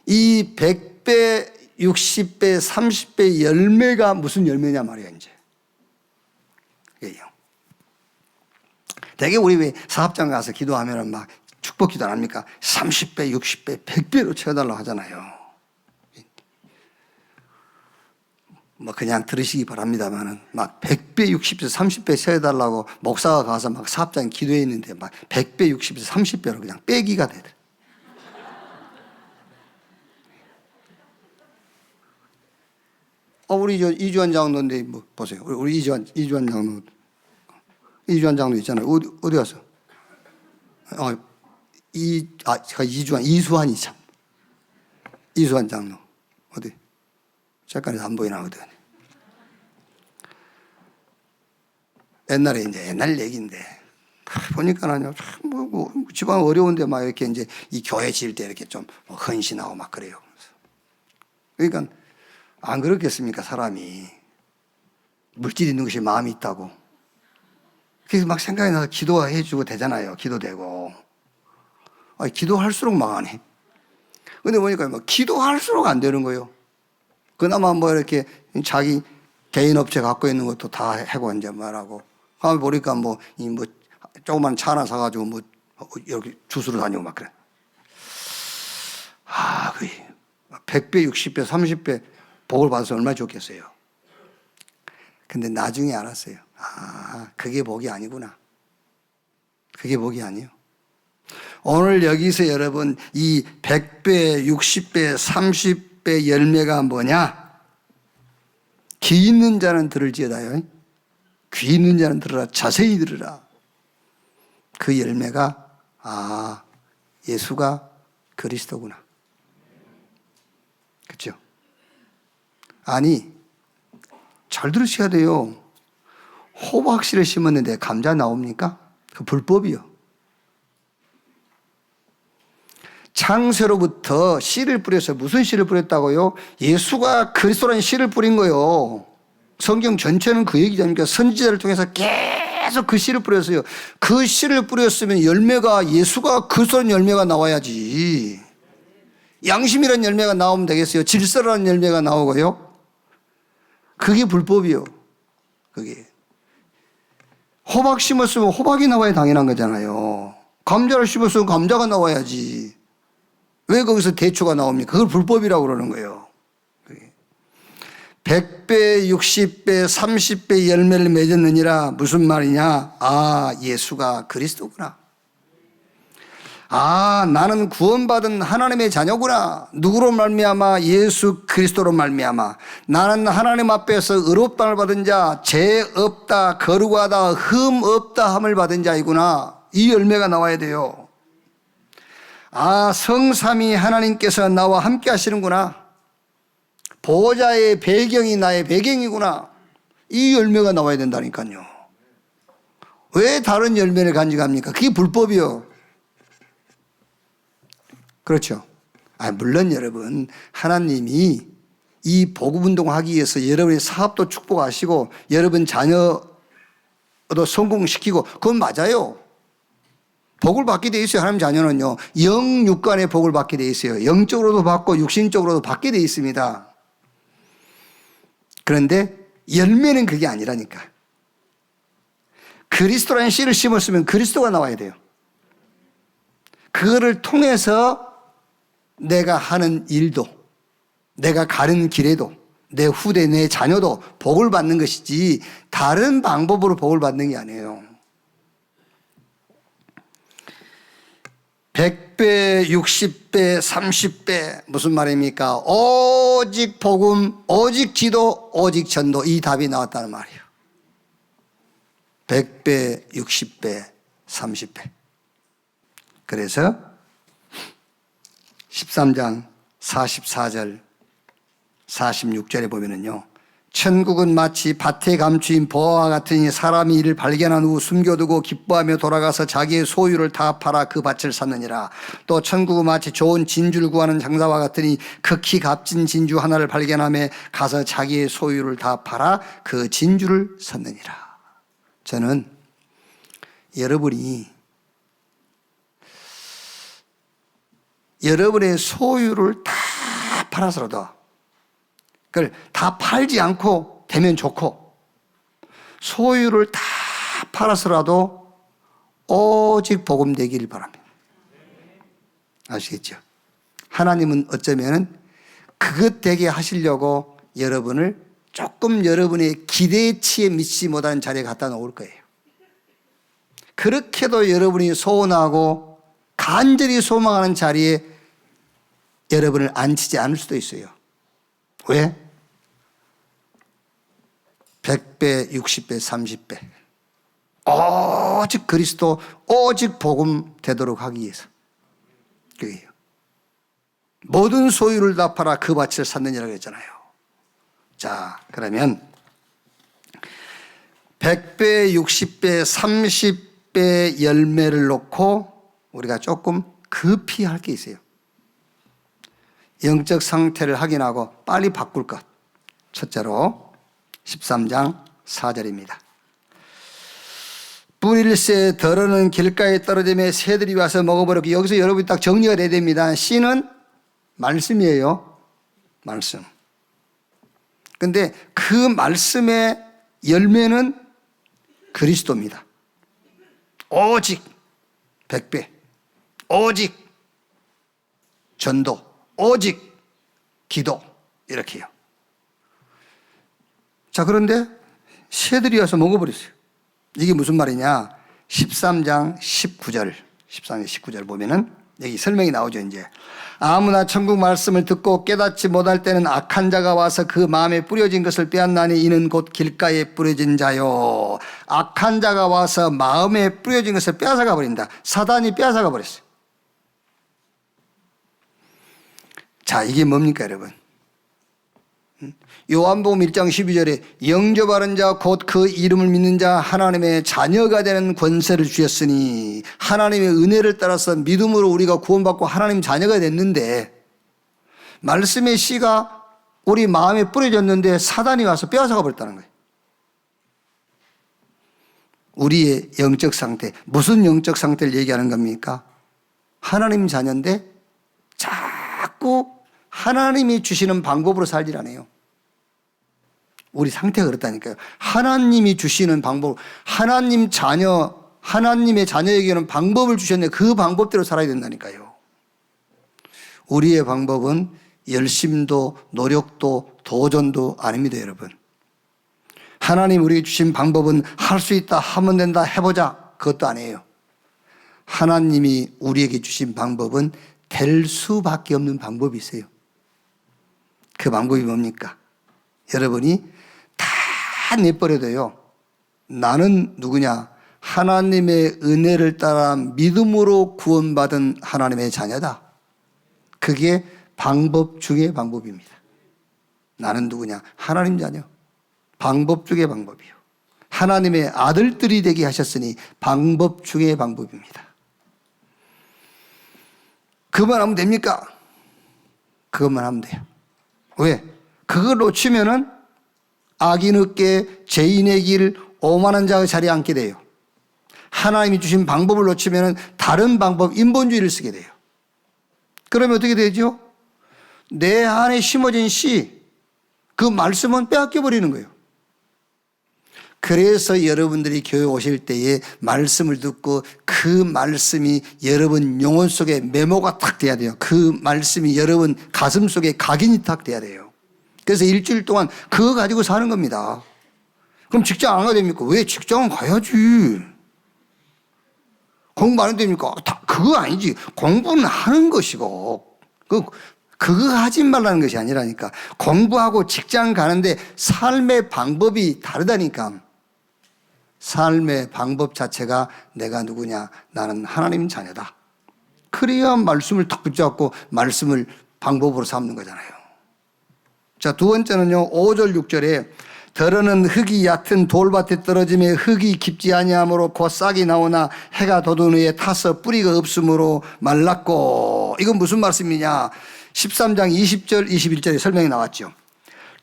이 100배, 60배, 30배 열매가 무슨 열매냐 말이야 이제. 대개 우리 왜 사업장 가서 기도하면 막 축복 기도 안 합니까? 30배, 60배, 100배로 채워달라고 하잖아요. 뭐 그냥 들으시기 바랍니다만은 막 100배, 60배, 30배 채워달라고 목사가 가서 막 사업장에 기도했는데 막 100배, 60배, 30배로 그냥 빼기가 되더라. 우리 이주환 장로인데 뭐 보세요. 우리 이주환 장로. 이주환 장로 있잖아요. 어디 갔어? 이수환이 참. 이수환 장로. 어디? 잠깐에서 안 보이나, 어디? 옛날에 이제 옛날 얘기인데, 보니까는요, 뭐, 집안 어려운데 막 이렇게 이제 이 교회 지을 때 이렇게 좀 헌신하고 막 그래요. 그러니까 안 그렇겠습니까, 사람이. 물질 있는 것이 마음이 있다고. 그래서 막 생각이 나서 기도해 주고 되잖아요. 기도되고. 기도할수록 망하네. 근데 보니까 뭐 기도할수록 안 되는 거예요. 그나마 뭐 이렇게 자기 개인 업체 갖고 있는 것도 다 해고 이제 말하고. 하면 보니까 뭐 조그만 차 하나 사가지고 뭐 이렇게 주스로 다니고 막 그래. 그 100배, 60배, 30배 복을 받아서 얼마나 좋겠어요. 근데 나중에 알았어요. 그게 복이 아니구나. 그게 복이 아니에요. 오늘 여기서 여러분 이 100배, 60배, 30배 열매가 뭐냐? 귀 있는 자는 들을지어다요. 귀 있는 자는 들으라. 자세히 들으라. 그 열매가 예수가 그리스도구나. 그렇죠? 아니, 잘 들으셔야 돼요. 호박씨를 심었는데 감자 나옵니까? 그 불법이요. 창세로부터 씨를 뿌려서 무슨 씨를 뿌렸다고요? 예수가 그리스도라는 씨를 뿌린 거예요. 성경 전체는 그 얘기잖아요. 선지자를 통해서 계속 그 씨를 뿌렸어요. 그 씨를 뿌렸으면 열매가 예수가 그리스도라는 열매가 나와야지. 양심이라는 열매가 나오면 되겠어요? 질서라는 열매가 나오고요. 그게 불법이요. 그게. 호박 심었으면 호박이 나와야 당연한 거잖아요. 감자를 심었으면 감자가 나와야지. 왜 거기서 대추가 나옵니까? 그걸 불법이라고 그러는 거예요. 100배, 60배, 30배 열매를 맺었느니라. 무슨 말이냐? 아, 예수가 그리스도구나. 아, 나는 구원받은 하나님의 자녀구나. 누구로 말미암아? 예수 그리스도로 말미암아. 나는 하나님 앞에서 의롭다함을 받은 자, 죄 없다, 거룩하다, 흠 없다 함을 받은 자이구나. 이 열매가 나와야 돼요. 아, 성삼위 하나님께서 나와 함께 하시는구나. 보호자의 배경이 나의 배경이구나. 이 열매가 나와야 된다니까요. 왜 다른 열매를 간직합니까? 그게 불법이요. 그렇죠. 물론 여러분, 하나님이 이 복음운동을 하기 위해서 여러분의 사업도 축복하시고 여러분 자녀도 성공시키고 그건 맞아요. 복을 받게 돼 있어요. 하나님 자녀는요. 영육간의 복을 받게 돼 있어요. 영적으로도 받고 육신적으로도 받게 돼 있습니다. 그런데 열매는 그게 아니라니까. 그리스도라는 씨를 심었으면 그리스도가 나와야 돼요. 그거를 통해서 내가 하는 일도, 내가 가는 길에도, 내 후대, 내 자녀도 복을 받는 것이지 다른 방법으로 복을 받는 게 아니에요. 100배, 60배, 30배 무슨 말입니까? 오직 복음, 오직 기도, 오직 전도 이 답이 나왔다는 말이에요. 100배, 60배, 30배. 그래서 13장 44절 46절에 보면은요. 천국은 마치 밭에 감추인 보화와 같으니 사람이 이를 발견한 후 숨겨두고 기뻐하며 돌아가서 자기의 소유를 다 팔아 그 밭을 샀느니라. 또 천국은 마치 좋은 진주를 구하는 장사와 같으니 극히 값진 진주 하나를 발견하며 가서 자기의 소유를 다 팔아 그 진주를 샀느니라. 저는 여러분의 소유를 다 팔아서라도 그걸 다 팔지 않고 되면 좋고 소유를 다 팔아서라도 오직 복음 되기를 바랍니다. 아시겠죠? 하나님은 어쩌면은 그것 되게 하시려고 여러분을 조금 여러분의 기대치에 미치지 못한 자리에 갖다 놓을 거예요. 그렇게도 여러분이 소원하고 간절히 소망하는 자리에 여러분을 앉히지 않을 수도 있어요. 왜? 100배, 60배, 30배. 오직 그리스도, 오직 복음 되도록 하기 위해서. 그게요. 모든 소유를 다 팔아 그 밭을 샀느니라고 했잖아요. 자, 그러면 100배, 60배, 30배 열매를 놓고 우리가 조금 급히 할 게 있어요. 영적 상태를 확인하고 빨리 바꿀 것. 첫째로 13장 4절입니다. 뿌릴새 덜어는 길가에 떨어지며 새들이 와서 먹어버렸고, 여기서 여러분이 딱 정리가 돼야 됩니다. 씨는 말씀이에요. 말씀. 근데 그 말씀의 열매는 그리스도입니다. 오직 100배, 오직 전도, 오직 기도, 이렇게요. 자, 그런데 새들이 와서 먹어버렸어요. 이게 무슨 말이냐? 13장 19절 보면은 여기 설명이 나오죠. 이제 아무나 천국 말씀을 듣고 깨닫지 못할 때는 악한 자가 와서 그 마음에 뿌려진 것을 빼앗나니 이는 곧 길가에 뿌려진 자요. 악한 자가 와서 마음에 뿌려진 것을 빼앗아가 버린다. 사단이 빼앗아가 버렸어요. 자, 이게 뭡니까 여러분? 요한복음 1장 12절에 영접하는 자 곧 그 이름을 믿는 자 하나님의 자녀가 되는 권세를 주셨으니, 하나님의 은혜를 따라서 믿음으로 우리가 구원받고 하나님 자녀가 됐는데 말씀의 씨가 우리 마음에 뿌려졌는데 사단이 와서 빼앗아가 버렸다는 거예요. 우리의 영적 상태, 무슨 영적 상태를 얘기하는 겁니까? 하나님 자녀인데 자꾸 하나님이 주시는 방법으로 살질 않아요. 우리 상태가 그렇다니까요. 하나님이 주시는 방법, 하나님 자녀, 하나님의 자녀에게는 방법을 주셨는데 그 방법대로 살아야 된다니까요. 우리의 방법은 열심도 노력도 도전도 아닙니다, 여러분. 하나님 우리에게 주신 방법은 할 수 있다, 하면 된다, 해보자, 그것도 아니에요. 하나님이 우리에게 주신 방법은 될 수밖에 없는 방법이 있어요. 그 방법이 뭡니까? 여러분이 다 내버려둬요. 나는 누구냐? 하나님의 은혜를 따라 믿음으로 구원받은 하나님의 자녀다. 그게 방법 중의 방법입니다. 나는 누구냐? 하나님 자녀. 방법 중의 방법이요. 하나님의 아들들이 되게 하셨으니 방법 중의 방법입니다. 그것만 하면 됩니까? 그것만 하면 돼요. 왜? 그걸 놓치면은 악인 어깨, 죄인의 길, 오만한 자의 자리에 앉게 돼요. 하나님이 주신 방법을 놓치면은 다른 방법, 인본주의를 쓰게 돼요. 그러면 어떻게 되죠? 내 안에 심어진 씨, 그 말씀은 빼앗겨 버리는 거예요. 그래서 여러분들이 교회 오실 때에 말씀을 듣고 그 말씀이 여러분 영혼 속에 메모가 탁 돼야 돼요. 그 말씀이 여러분 가슴 속에 각인이 탁 돼야 돼요. 그래서 일주일 동안 그거 가지고 사는 겁니다. 그럼 직장 안 가야 됩니까? 왜? 직장은 가야지. 공부 안 해도 됩니까? 그거 아니지. 공부는 하는 것이고 그거 하지 말라는 것이 아니라니까. 공부하고 직장 가는데 삶의 방법이 다르다니까. 삶의 방법 자체가 내가 누구냐? 나는 하나님 자녀다. 그래야 말씀을 탁 붙잡고 말씀을 방법으로 삼는 거잖아요. 자, 두 번째는요. 5절 6절에 더러는 흙이 얕은 돌밭에 떨어짐에 흙이 깊지 아니하므로 곧 싹이 나오나 해가 돋은 후에 타서 뿌리가 없으므로 말랐고. 이건 무슨 말씀이냐? 13장 20절 21절에 설명이 나왔죠.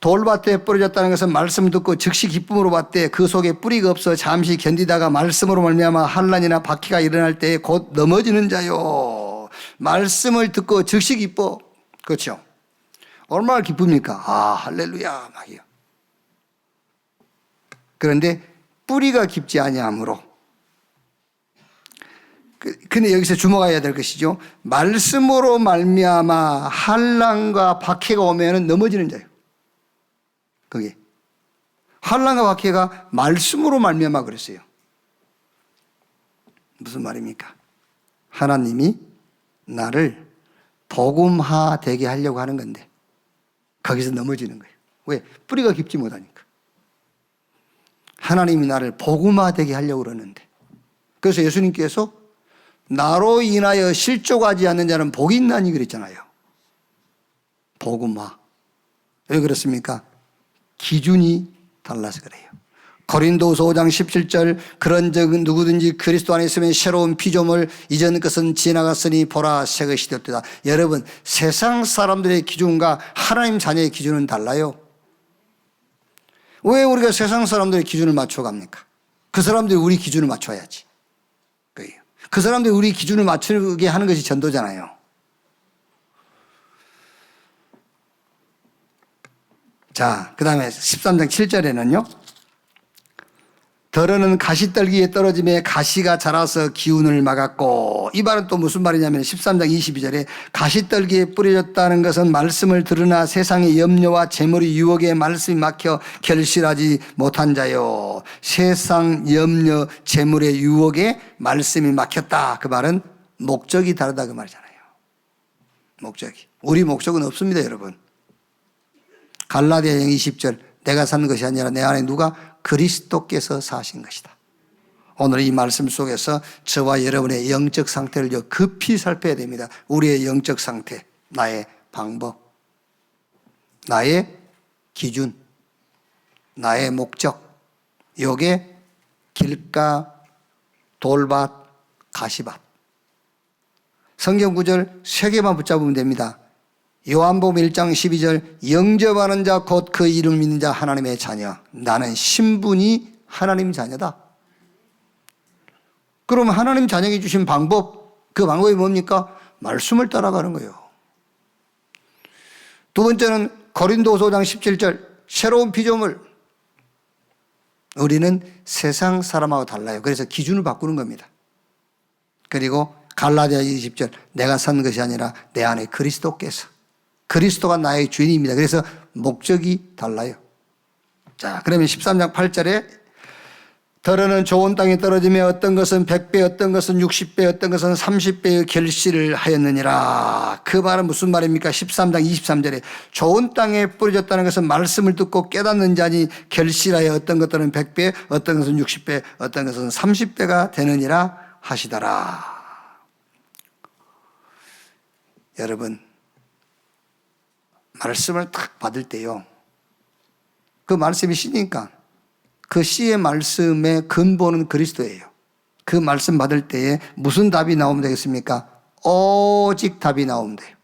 돌밭에 뿌려졌다는 것은 말씀 듣고 즉시 기쁨으로 받되 그 속에 뿌리가 없어 잠시 견디다가 말씀으로 말미암아 환난이나 박해가 일어날 때에 곧 넘어지는 자요. 말씀을 듣고 즉시 기뻐. 그렇죠? 얼마나 기쁩니까? 아, 할렐루야 막이요. 그런데 뿌리가 깊지 아니하므로. 근데 여기서 주목해야 될 것이죠. 말씀으로 말미암아 환난과 박해가 오면은 넘어지는 자예요. 그게 환난과 박해가 말씀으로 말미암아 그랬어요. 무슨 말입니까? 하나님이 나를 복음화 되게 하려고 하는 건데 거기서 넘어지는 거예요. 왜? 뿌리가 깊지 못하니까. 하나님이 나를 복음화 되게 하려고 그러는데, 그래서 예수님께서 나로 인하여 실족하지 않는 자는 복이 있나니 그랬잖아요. 복음화. 왜 그렇습니까? 기준이 달라서 그래요. 고린도후서 5장 17절 그런 적은 누구든지 그리스도 안에 있으면 새로운 피조물 이전 것은 지나갔으니 보라 새 것이 되었다. 여러분, 세상 사람들의 기준과 하나님 자녀의 기준은 달라요. 왜 우리가 세상 사람들의 기준을 맞춰갑니까? 그 사람들이 우리 기준을 맞춰야지. 그 사람들이 우리 기준을 맞추게 하는 것이 전도잖아요. 자, 그 다음에 13장 7절에는요. 더러는 가시떨기에 떨어짐에 가시가 자라서 기운을 막았고. 이 말은 또 무슨 말이냐면 13장 22절에 가시떨기에 뿌려졌다는 것은 말씀을 들으나 세상의 염려와 재물의 유혹에 말씀이 막혀 결실하지 못한 자요. 세상 염려 재물의 유혹에 말씀이 막혔다. 그 말은 목적이 다르다 그 말이잖아요. 목적이. 우리 목적은 없습니다, 여러분. 갈라디아서 20절 내가 사는 것이 아니라 내 안에 누가? 그리스도께서 사신 것이다. 오늘 이 말씀 속에서 저와 여러분의 영적 상태를 급히 살펴야 됩니다. 우리의 영적 상태, 나의 방법, 나의 기준, 나의 목적. 요게 길가, 돌밭, 가시밭. 성경 구절 3개만 붙잡으면 됩니다. 요한복음 1장 12절 영접하는 자 곧 그 이름 믿는 자 하나님의 자녀. 나는 신분이 하나님 자녀다. 그럼 하나님 자녀에게 주신 방법, 그 방법이 뭡니까? 말씀을 따라가는 거예요. 두 번째는 고린도후서 5장 17절 새로운 피조물. 우리는 세상 사람하고 달라요. 그래서 기준을 바꾸는 겁니다. 그리고 갈라디아 20절 내가 산 것이 아니라 내 안에 그리스도께서. 그리스도가 나의 주인입니다. 그래서 목적이 달라요. 자, 그러면 13장 8절에 더러는 좋은 땅에 떨어지며 어떤 것은 100배, 어떤 것은 60배, 어떤 것은 30배의 결실을 하였느니라. 그 말은 무슨 말입니까? 13장 23절에 좋은 땅에 뿌려졌다는 것은 말씀을 듣고 깨닫는 자니 결실하여 어떤 것들은 100배, 어떤 것은 60배, 어떤 것은 30배가 되느니라 하시더라. 여러분, 말씀을 딱 받을 때요, 그 말씀이 씨니까 그 씨의 말씀의 근본은 그리스도예요. 그 말씀 받을 때에 무슨 답이 나오면 되겠습니까? 오직 답이 나오면 돼요.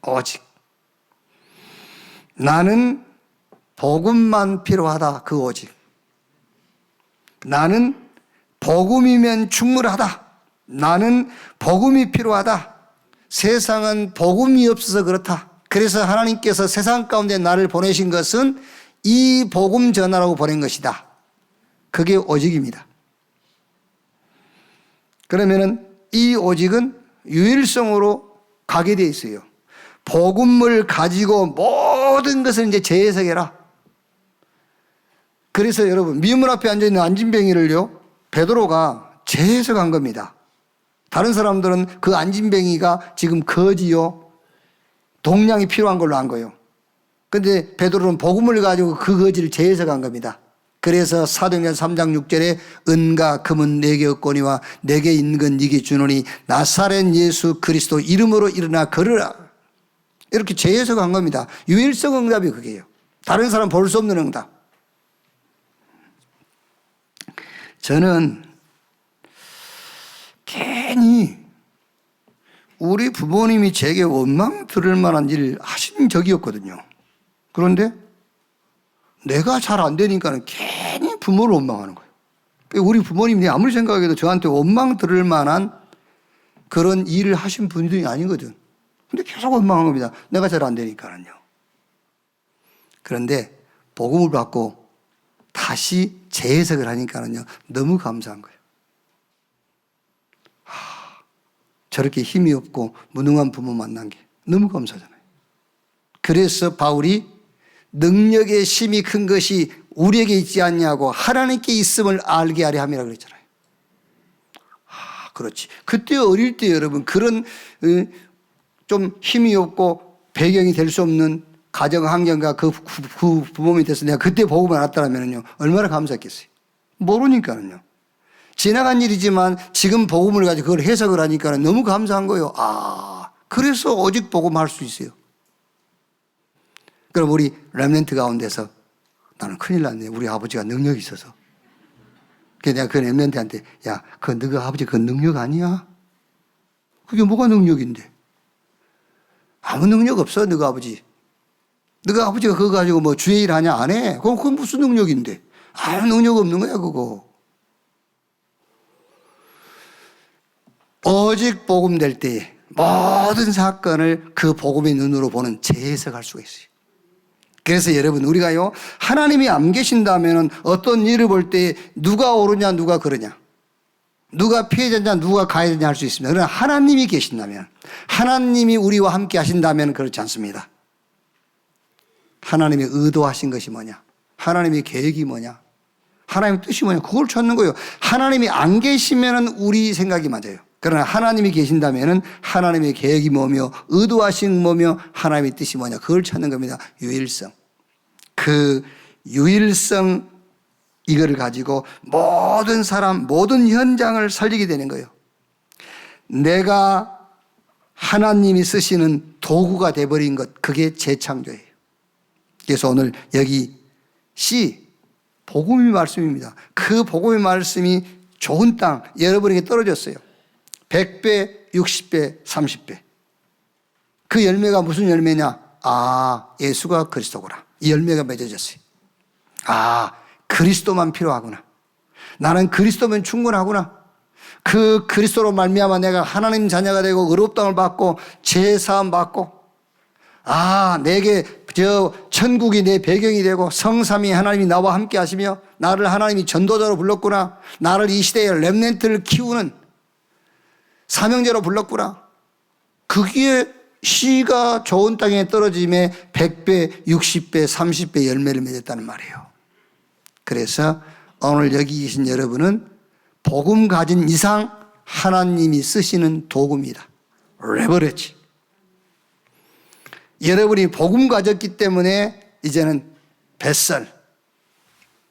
오직. 나는 복음만 필요하다. 그 오직. 나는 복음이면 충분하다. 나는 복음이 필요하다. 세상은 복음이 없어서 그렇다. 그래서 하나님께서 세상 가운데 나를 보내신 것은 이 복음 전하라고 보낸 것이다. 그게 오직입니다. 그러면은 이 오직은 유일성으로 가게 되어 있어요. 복음을 가지고 모든 것을 이제 재해석해라. 그래서 여러분, 미문 앞에 앉아있는 안진뱅이를요, 베드로가 재해석한 겁니다. 다른 사람들은 그 안진뱅이가 지금 거지요, 동량이 필요한 걸로 한 거예요. 근데 베드로는 복음을 가지고 그 거지를 재해석한 겁니다. 그래서 사도행전 3장 6절에 은과 금은 내게 없거니와 내게 있는 건 네게 주노니 나사렛 예수 그리스도 이름으로 일어나 걸으라. 이렇게 재해석한 겁니다. 유일성 응답이 그게요. 다른 사람 볼 수 없는 응답. 저는 괜히 우리 부모님이 제게 원망 들을 만한 일을 하신 적이 없거든요. 그런데 내가 잘 안 되니까는 괜히 부모를 원망하는 거예요. 우리 부모님이 아무리 생각해도 저한테 원망 들을 만한 그런 일을 하신 분들이 아니거든. 근데 계속 원망한 겁니다. 내가 잘 안 되니까는요. 그런데 복음을 받고 다시 재해석을 하니까는요, 너무 감사한 거예요. 저렇게 힘이 없고 무능한 부모 만난 게 너무 감사하잖아요. 그래서 바울이 능력의 심이 큰 것이 우리에게 있지 않냐고 하나님께 있음을 알게 하려 함이라고 그랬잖아요. 그렇지. 그때 어릴 때 여러분 그런 좀 힘이 없고 배경이 될 수 없는 가정 환경과 그 부모님이 돼서 내가 그때 복음을 알았다면요 얼마나 감사했겠어요. 모르니까는요. 지나간 일이지만 지금 복음을 가지고 그걸 해석을 하니까 너무 감사한 거예요. 그래서 오직 복음할 수 있어요. 그럼 우리 렘넌트 가운데서 나는 큰일 났네. 우리 아버지가 능력이 있어서. 그래서 내가 그 렘넌트한테 야, 그 너가 아버지 그 능력 아니야? 그게 뭐가 능력인데? 아무 능력 없어, 너가 아버지. 너가 아버지가 그거 가지고 뭐 주의 일 하냐? 안 해. 그건 무슨 능력인데? 아무 능력 없는 거야, 그거. 오직 복음 될 때에 모든 사건을 그 복음의 눈으로 보는 재해석할 수가 있어요. 그래서 여러분 우리가요 하나님이 안 계신다면 어떤 일을 볼 때 누가 옳으냐 누가 그러냐 누가 피해자냐 누가 가해자냐 할 수 있습니다. 그러나 하나님이 계신다면 하나님이 우리와 함께 하신다면 그렇지 않습니다. 하나님이 의도하신 것이 뭐냐 하나님의 계획이 뭐냐 하나님의 뜻이 뭐냐 그걸 찾는 거예요. 하나님이 안 계시면 우리 생각이 맞아요. 그러나 하나님이 계신다면 하나님의 계획이 뭐며 의도하신 뭐며 하나님의 뜻이 뭐냐 그걸 찾는 겁니다. 유일성. 그 유일성 이거를 가지고 모든 사람 모든 현장을 살리게 되는 거예요. 내가 하나님이 쓰시는 도구가 돼버린 것 그게 재창조예요. 그래서 오늘 여기 C 복음의 말씀입니다. 그 복음의 말씀이 좋은 땅 여러분에게 떨어졌어요. 100배, 60배, 30배. 그 열매가 무슨 열매냐? 예수가 그리스도구나. 이 열매가 맺어졌어요. 그리스도만 필요하구나. 나는 그리스도면 충분하구나. 그 그리스도로 말미암아 내가 하나님 자녀가 되고 의롭다함을 받고 죄사함 받고 내게 저 천국이 내 배경이 되고 성삼위 하나님이 나와 함께 하시며 나를 하나님이 전도자로 불렀구나. 나를 이 시대에 렘넌트를 키우는 사명제로 불렀구나. 그게 씨가 좋은 땅에 떨어짐에 100배, 60배, 30배 열매를 맺었다는 말이에요. 그래서 오늘 여기 계신 여러분은 복음 가진 이상 하나님이 쓰시는 도구입니다. 레버리지. 여러분이 복음 가졌기 때문에 이제는 뱃살,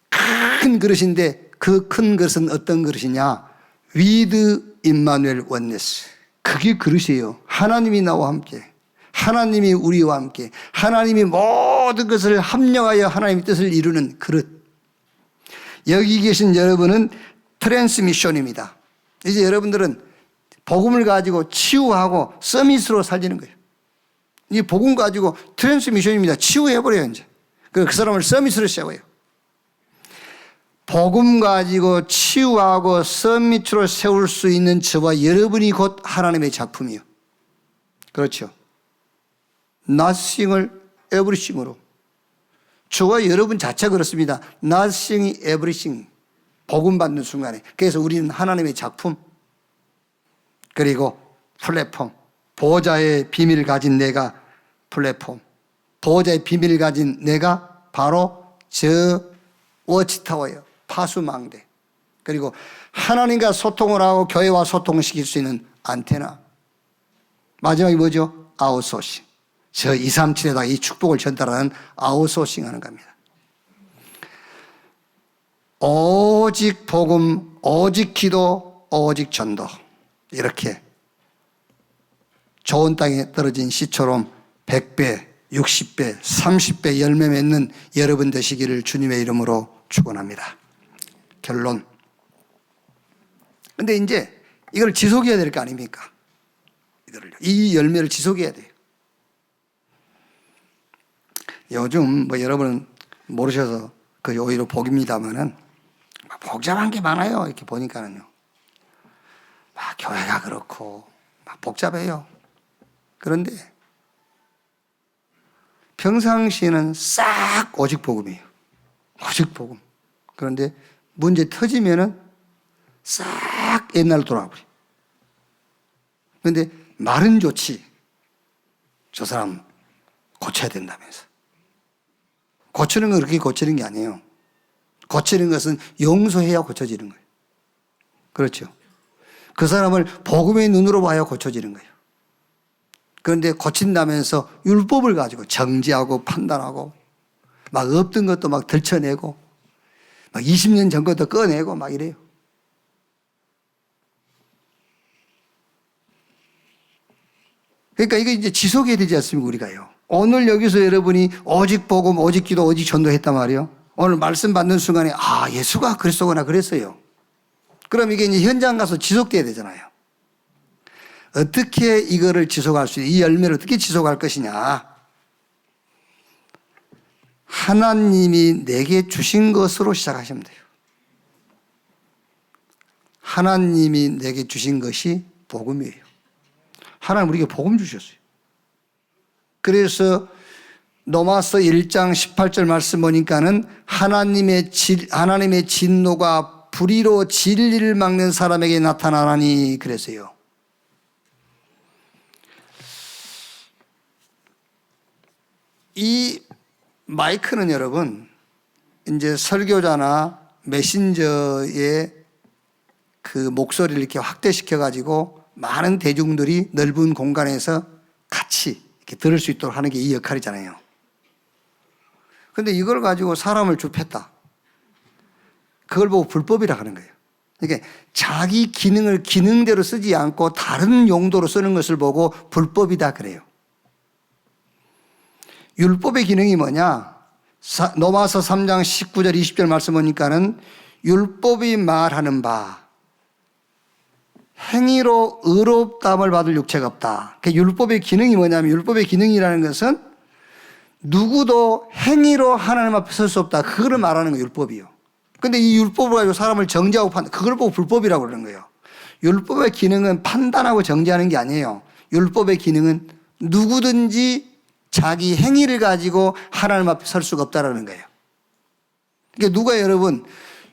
큰 그릇인데 그 큰 그릇은 어떤 그릇이냐? 위드 임마누엘 원네스. 그게 그릇이에요. 하나님이 나와 함께, 하나님이 우리와 함께, 하나님이 모든 것을 합력하여 하나님의 뜻을 이루는 그릇. 여기 계신 여러분은 트랜스미션입니다. 이제 여러분들은 복음을 가지고 치유하고 서밋으로 살리는 거예요. 이 복음 가지고 트랜스미션입니다. 치유해버려요, 이제. 그 사람을 서밋으로 세워요. 복음 가지고 치유하고 서밋으로 세울 수 있는 저와 여러분이 곧 하나님의 작품이요. 그렇죠. nothing을 everything으로. 저와 여러분 자체가 그렇습니다. nothing이 everything. 복음 받는 순간에. 그래서 우리는 하나님의 작품. 그리고 플랫폼. 보호자의 비밀을 가진 내가 플랫폼. 보호자의 비밀을 가진 내가 바로 저 워치타워예요. 파수망대. 그리고 하나님과 소통을 하고 교회와 소통시킬 수 있는 안테나. 마지막이 뭐죠? 아웃소싱. 저 237에다가 이 축복을 전달하는 아웃소싱 하는 겁니다. 오직 복음, 오직 기도, 오직 전도. 이렇게 좋은 땅에 떨어진 씨처럼 100배, 60배, 30배 열매 맺는 여러분 되시기를 주님의 이름으로 축원합니다. 결론. 근데 이제 이걸 지속해야 될 거 아닙니까? 이 열매를 지속해야 돼요. 요즘 뭐 여러분은 모르셔서 그 오히려 복입니다만은 복잡한 게 많아요. 이렇게 보니까는요. 막 교회가 그렇고 막 복잡해요. 그런데 평상시에는 싹 오직 복음이에요. 오직 복음. 그런데 문제 터지면은 싹 옛날로 돌아버려. 그런데 말은 좋지. 저 사람 고쳐야 된다면서. 고치는 건 그렇게 고치는 게 아니에요. 고치는 것은 용서해야 고쳐지는 거예요. 그렇죠. 그 사람을 복음의 눈으로 봐야 고쳐지는 거예요. 그런데 고친다면서 율법을 가지고 정지하고 판단하고 막 없던 것도 막 들춰내고 막 20년 전 것도 꺼내고 막 이래요. 그러니까 이게 이제 지속해야 되지 않습니까, 우리가요. 오늘 여기서 여러분이 오직 복음, 오직 기도, 오직 전도했단 말이에요. 오늘 말씀 받는 순간에 예수가 그리스도구나 그랬어요. 그럼 이게 이제 현장 가서 지속돼야 되잖아요. 어떻게 이거를 지속할 수 있냐, 이 열매를 어떻게 지속할 것이냐. 하나님이 내게 주신 것으로 시작하시면 돼요. 하나님이 내게 주신 것이 복음이에요. 하나님 우리에게 복음 주셨어요. 그래서 로마서 1장 18절 말씀 보니까는 하나님의 진노가 불의로 진리를 막는 사람에게 나타나라니 그랬어요. 이 마이크는 여러분 이제 설교자나 메신저의 그 목소리를 이렇게 확대시켜 가지고 많은 대중들이 넓은 공간에서 같이 이렇게 들을 수 있도록 하는 게 이 역할이잖아요. 그런데 이걸 가지고 사람을 좁혔다. 그걸 보고 불법이라 하는 거예요. 그러니까 자기 기능을 기능대로 쓰지 않고 다른 용도로 쓰는 것을 보고 불법이다 그래요. 율법의 기능이 뭐냐? 로마서 3장 19절 20절 말씀 보니까는 율법이 말하는 바 행위로 의롭다함을 받을 육체가 없다. 그 율법의 기능이 뭐냐면 율법의 기능이라는 것은 누구도 행위로 하나님 앞에 설 수 없다. 그거를 말하는 거예요. 율법이요. 근데 이 율법을 가지고 사람을 정죄하고 그걸 보고 불법이라고 그러는 거예요. 율법의 기능은 판단하고 정죄하는 게 아니에요. 율법의 기능은 누구든지 자기 행위를 가지고 하나님 앞에 설 수가 없다라는 거예요. 그러니까 누가 여러분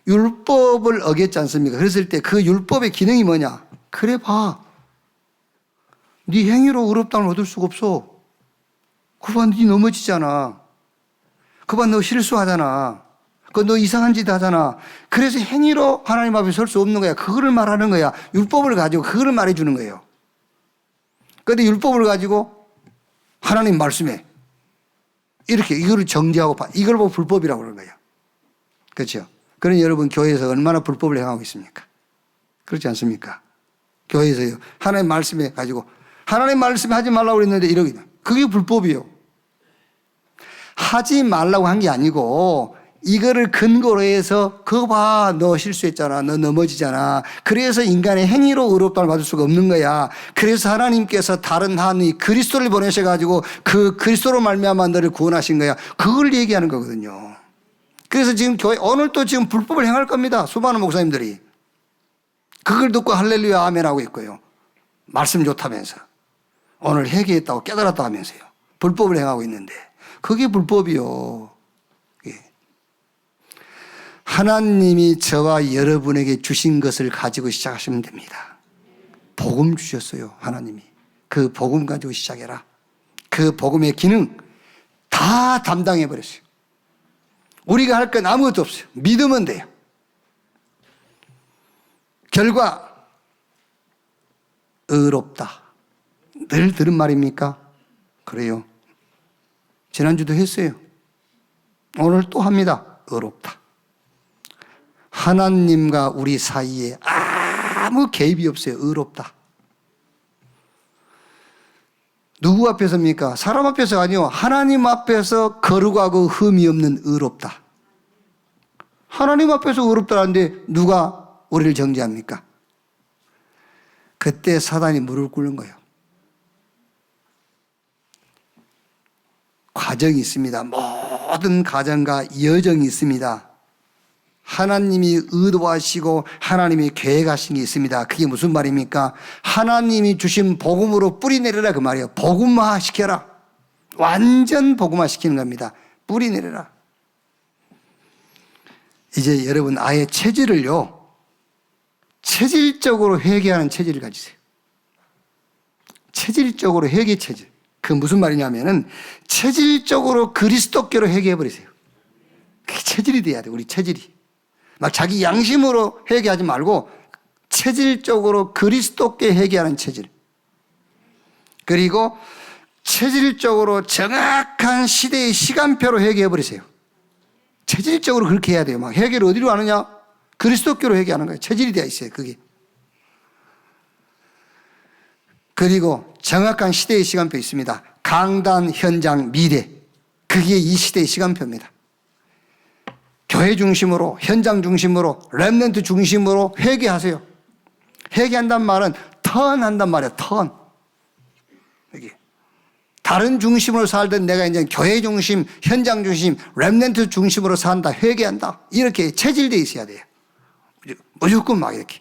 율법을 어겼지 않습니까? 그랬을 때 그 율법의 기능이 뭐냐? 그래 봐. 네 행위로 의롭다함을 얻을 수가 없어. 그봐 네 넘어지잖아. 그봐 너 실수하잖아. 너 이상한 짓 하잖아. 그래서 행위로 하나님 앞에 설 수 없는 거야. 그거를 말하는 거야. 율법을 가지고 그거를 말해주는 거예요. 그런데 율법을 가지고 하나님 말씀에 이렇게 이거를 정죄하고 이걸 보고 불법이라고 그러는 거예요. 그렇죠? 그러니 여러분 교회에서 얼마나 불법을 행하고 있습니까? 그렇지 않습니까? 교회에서요. 하나님 말씀에 가지고 하나님 말씀에 하지 말라고 그랬는데 이러기는 그게 불법이에요. 하지 말라고 한 게 아니고 이거를 근거로 해서 그거 봐, 너 실수했잖아. 너 넘어지잖아. 그래서 인간의 행위로 의롭다를 받을 수가 없는 거야. 그래서 하나님께서 다른 한 그리스도를 보내셔가지고 그 그리스도로 말미암아 너를 구원하신 거야. 그걸 얘기하는 거거든요. 그래서 지금 교회 오늘 또 지금 불법을 행할 겁니다. 수많은 목사님들이 그걸 듣고 할렐루야 아멘 하고 있고요. 말씀 좋다면서 오늘 회개했다고 깨달았다 하면서요. 불법을 행하고 있는데 그게 불법이요. 하나님이 저와 여러분에게 주신 것을 가지고 시작하시면 됩니다. 복음 주셨어요. 하나님이. 그 복음 가지고 시작해라. 그 복음의 기능 다 담당해 버렸어요. 우리가 할 건 아무것도 없어요. 믿으면 돼요. 결과 의롭다. 늘 들은 말입니까? 그래요. 지난주도 했어요. 오늘 또 합니다. 의롭다. 하나님과 우리 사이에 아무 개입이 없어요. 의롭다. 누구 앞에서입니까? 사람 앞에서 아니요. 하나님 앞에서 거룩하고 흠이 없는 의롭다. 하나님 앞에서 의롭다는데 누가 우리를 정죄합니까? 그때 사단이 무릎 꿇는 거예요. 과정이 있습니다. 모든 과정과 여정이 있습니다. 하나님이 의도하시고 하나님이 계획하신 게 있습니다. 그게 무슨 말입니까? 하나님이 주신 복음으로 뿌리내려라 그 말이에요. 복음화 시켜라. 완전 복음화 시키는 겁니다. 뿌리내려라. 이제 여러분 아예 체질을요. 체질적으로 회개하는 체질을 가지세요. 체질적으로 회개 체질. 그 무슨 말이냐면은 체질적으로 그리스도께로 회개해버리세요. 그게 체질이 돼야 돼. 우리 체질이. 막 자기 양심으로 회개하지 말고 체질적으로 그리스도께 회개하는 체질. 그리고 체질적으로 정확한 시대의 시간표로 회개해버리세요. 체질적으로 그렇게 해야 돼요. 막 회개를 어디로 하느냐? 그리스도께로 회개하는 거예요. 체질이 되어 있어요. 그게. 그리고 정확한 시대의 시간표 있습니다. 강단, 현장, 미래. 그게 이 시대의 시간표입니다. 교회 중심으로, 현장 중심으로, 렘넌트 중심으로 회개하세요. 회개한단 말은 턴한단 말이에요. 턴. 여기. 다른 중심으로 살던 내가 이제 교회 중심, 현장 중심, 렘넌트 중심으로 산다. 회개한다. 이렇게 체질되어 있어야 돼요. 무조건 막 이렇게.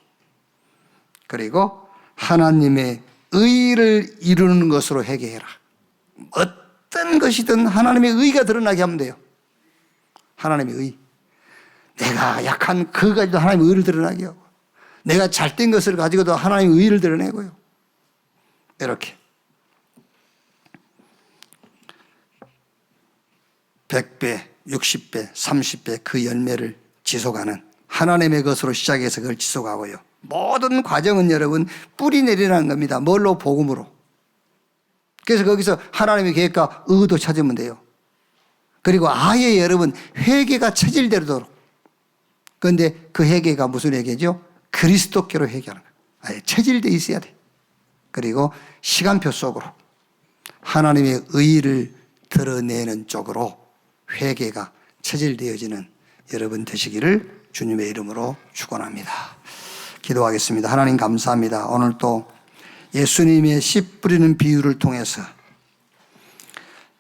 그리고 하나님의 의를 이루는 것으로 회개해라. 어떤 것이든 하나님의 의가 드러나게 하면 돼요. 하나님의 의. 내가 약한 그거 가지고 하나님의 의를 드러나게 하고 내가 잘된 것을 가지고도 하나님의 의를 드러내고요. 이렇게 100배, 60배, 30배 그 열매를 지속하는 하나님의 것으로 시작해서 그걸 지속하고요. 모든 과정은 여러분 뿌리 내리라는 겁니다. 뭘로? 복음으로. 그래서 거기서 하나님의 계획과 의도 찾으면 돼요. 그리고 아예 여러분 회개가 체질되도록. 그런데 그 회개가 무슨 회개죠? 그리스도께로 회개하는 거예요. 아예 체질되어 있어야 돼. 그리고 시간표 속으로 하나님의 의를 드러내는 쪽으로 회개가 체질되어지는 여러분 되시기를 주님의 이름으로 축원합니다. 기도하겠습니다. 하나님 감사합니다. 오늘 또 예수님의 씨 뿌리는 비유를 통해서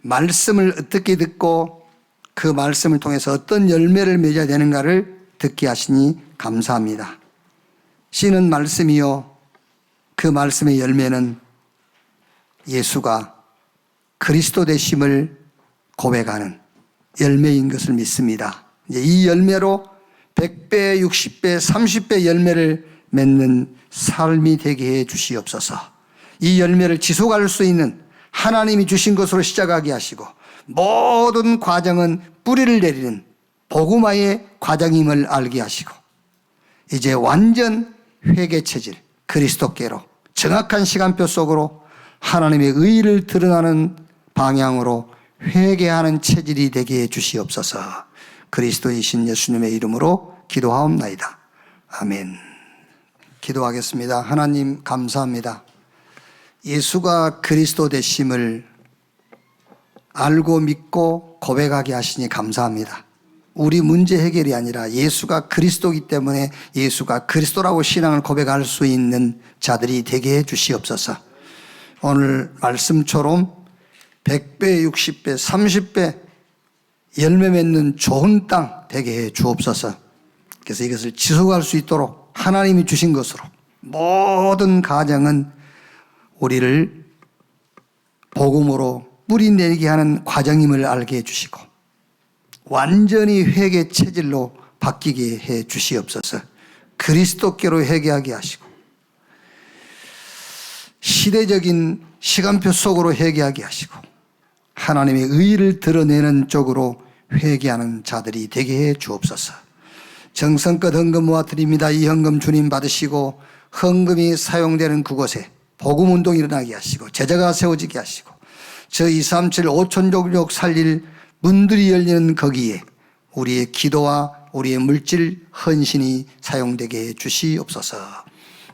말씀을 어떻게 듣고 그 말씀을 통해서 어떤 열매를 맺어야 되는가를 듣게 하시니 감사합니다. 씨는 말씀이요. 그 말씀의 열매는 예수가 그리스도 되심을 고백하는 열매인 것을 믿습니다. 이제 이 열매로 100배, 60배, 30배 열매를 맺는 삶이 되게 해 주시옵소서. 이 열매를 지속할 수 있는 하나님이 주신 것으로 시작하게 하시고 모든 과정은 뿌리를 내리는 복음화의 과정임을 알게 하시고 이제 완전 회개 체질 그리스도께로 정확한 시간표 속으로 하나님의 의를 드러나는 방향으로 회개하는 체질이 되게 해 주시옵소서. 그리스도이신 예수님의 이름으로 기도하옵나이다. 아멘. 기도하겠습니다. 하나님 감사합니다. 예수가 그리스도 되심을 알고 믿고 고백하게 하시니 감사합니다. 우리 문제 해결이 아니라 예수가 그리스도이기 때문에 예수가 그리스도라고 신앙을 고백할 수 있는 자들이 되게 해 주시옵소서. 오늘 말씀처럼 100배, 60배, 30배 열매 맺는 좋은 땅 되게 해 주옵소서. 그래서 이것을 지속할 수 있도록 하나님이 주신 것으로 모든 가정은 우리를 복음으로 뿌리 내리게 하는 과정임을 알게 해주시고 완전히 회개 체질로 바뀌게 해 주시옵소서. 그리스도께로 회개하게 하시고 시대적인 시간표 속으로 회개하게 하시고 하나님의 의를 드러내는 쪽으로 회개하는 자들이 되게 해 주옵소서. 정성껏 헌금 모아 드립니다. 이 헌금 주님 받으시고 헌금이 사용되는 그곳에 복음운동이 일어나게 하시고 제자가 세워지게 하시고 저 237 5천족족 살릴 문들이 열리는 거기에 우리의 기도와 우리의 물질 헌신이 사용되게 해 주시옵소서.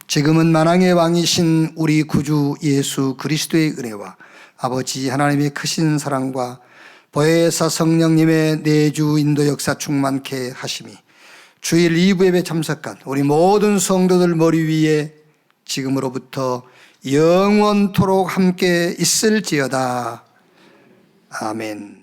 지금은 만왕의 왕이신 우리 구주 예수 그리스도의 은혜와 아버지 하나님의 크신 사랑과 보혜사 성령님의 내주 인도 역사 충만케 하심이 주일 2부 예배 참석한 우리 모든 성도들 머리 위에 지금으로부터 영원토록 함께 있을지어다. 아멘.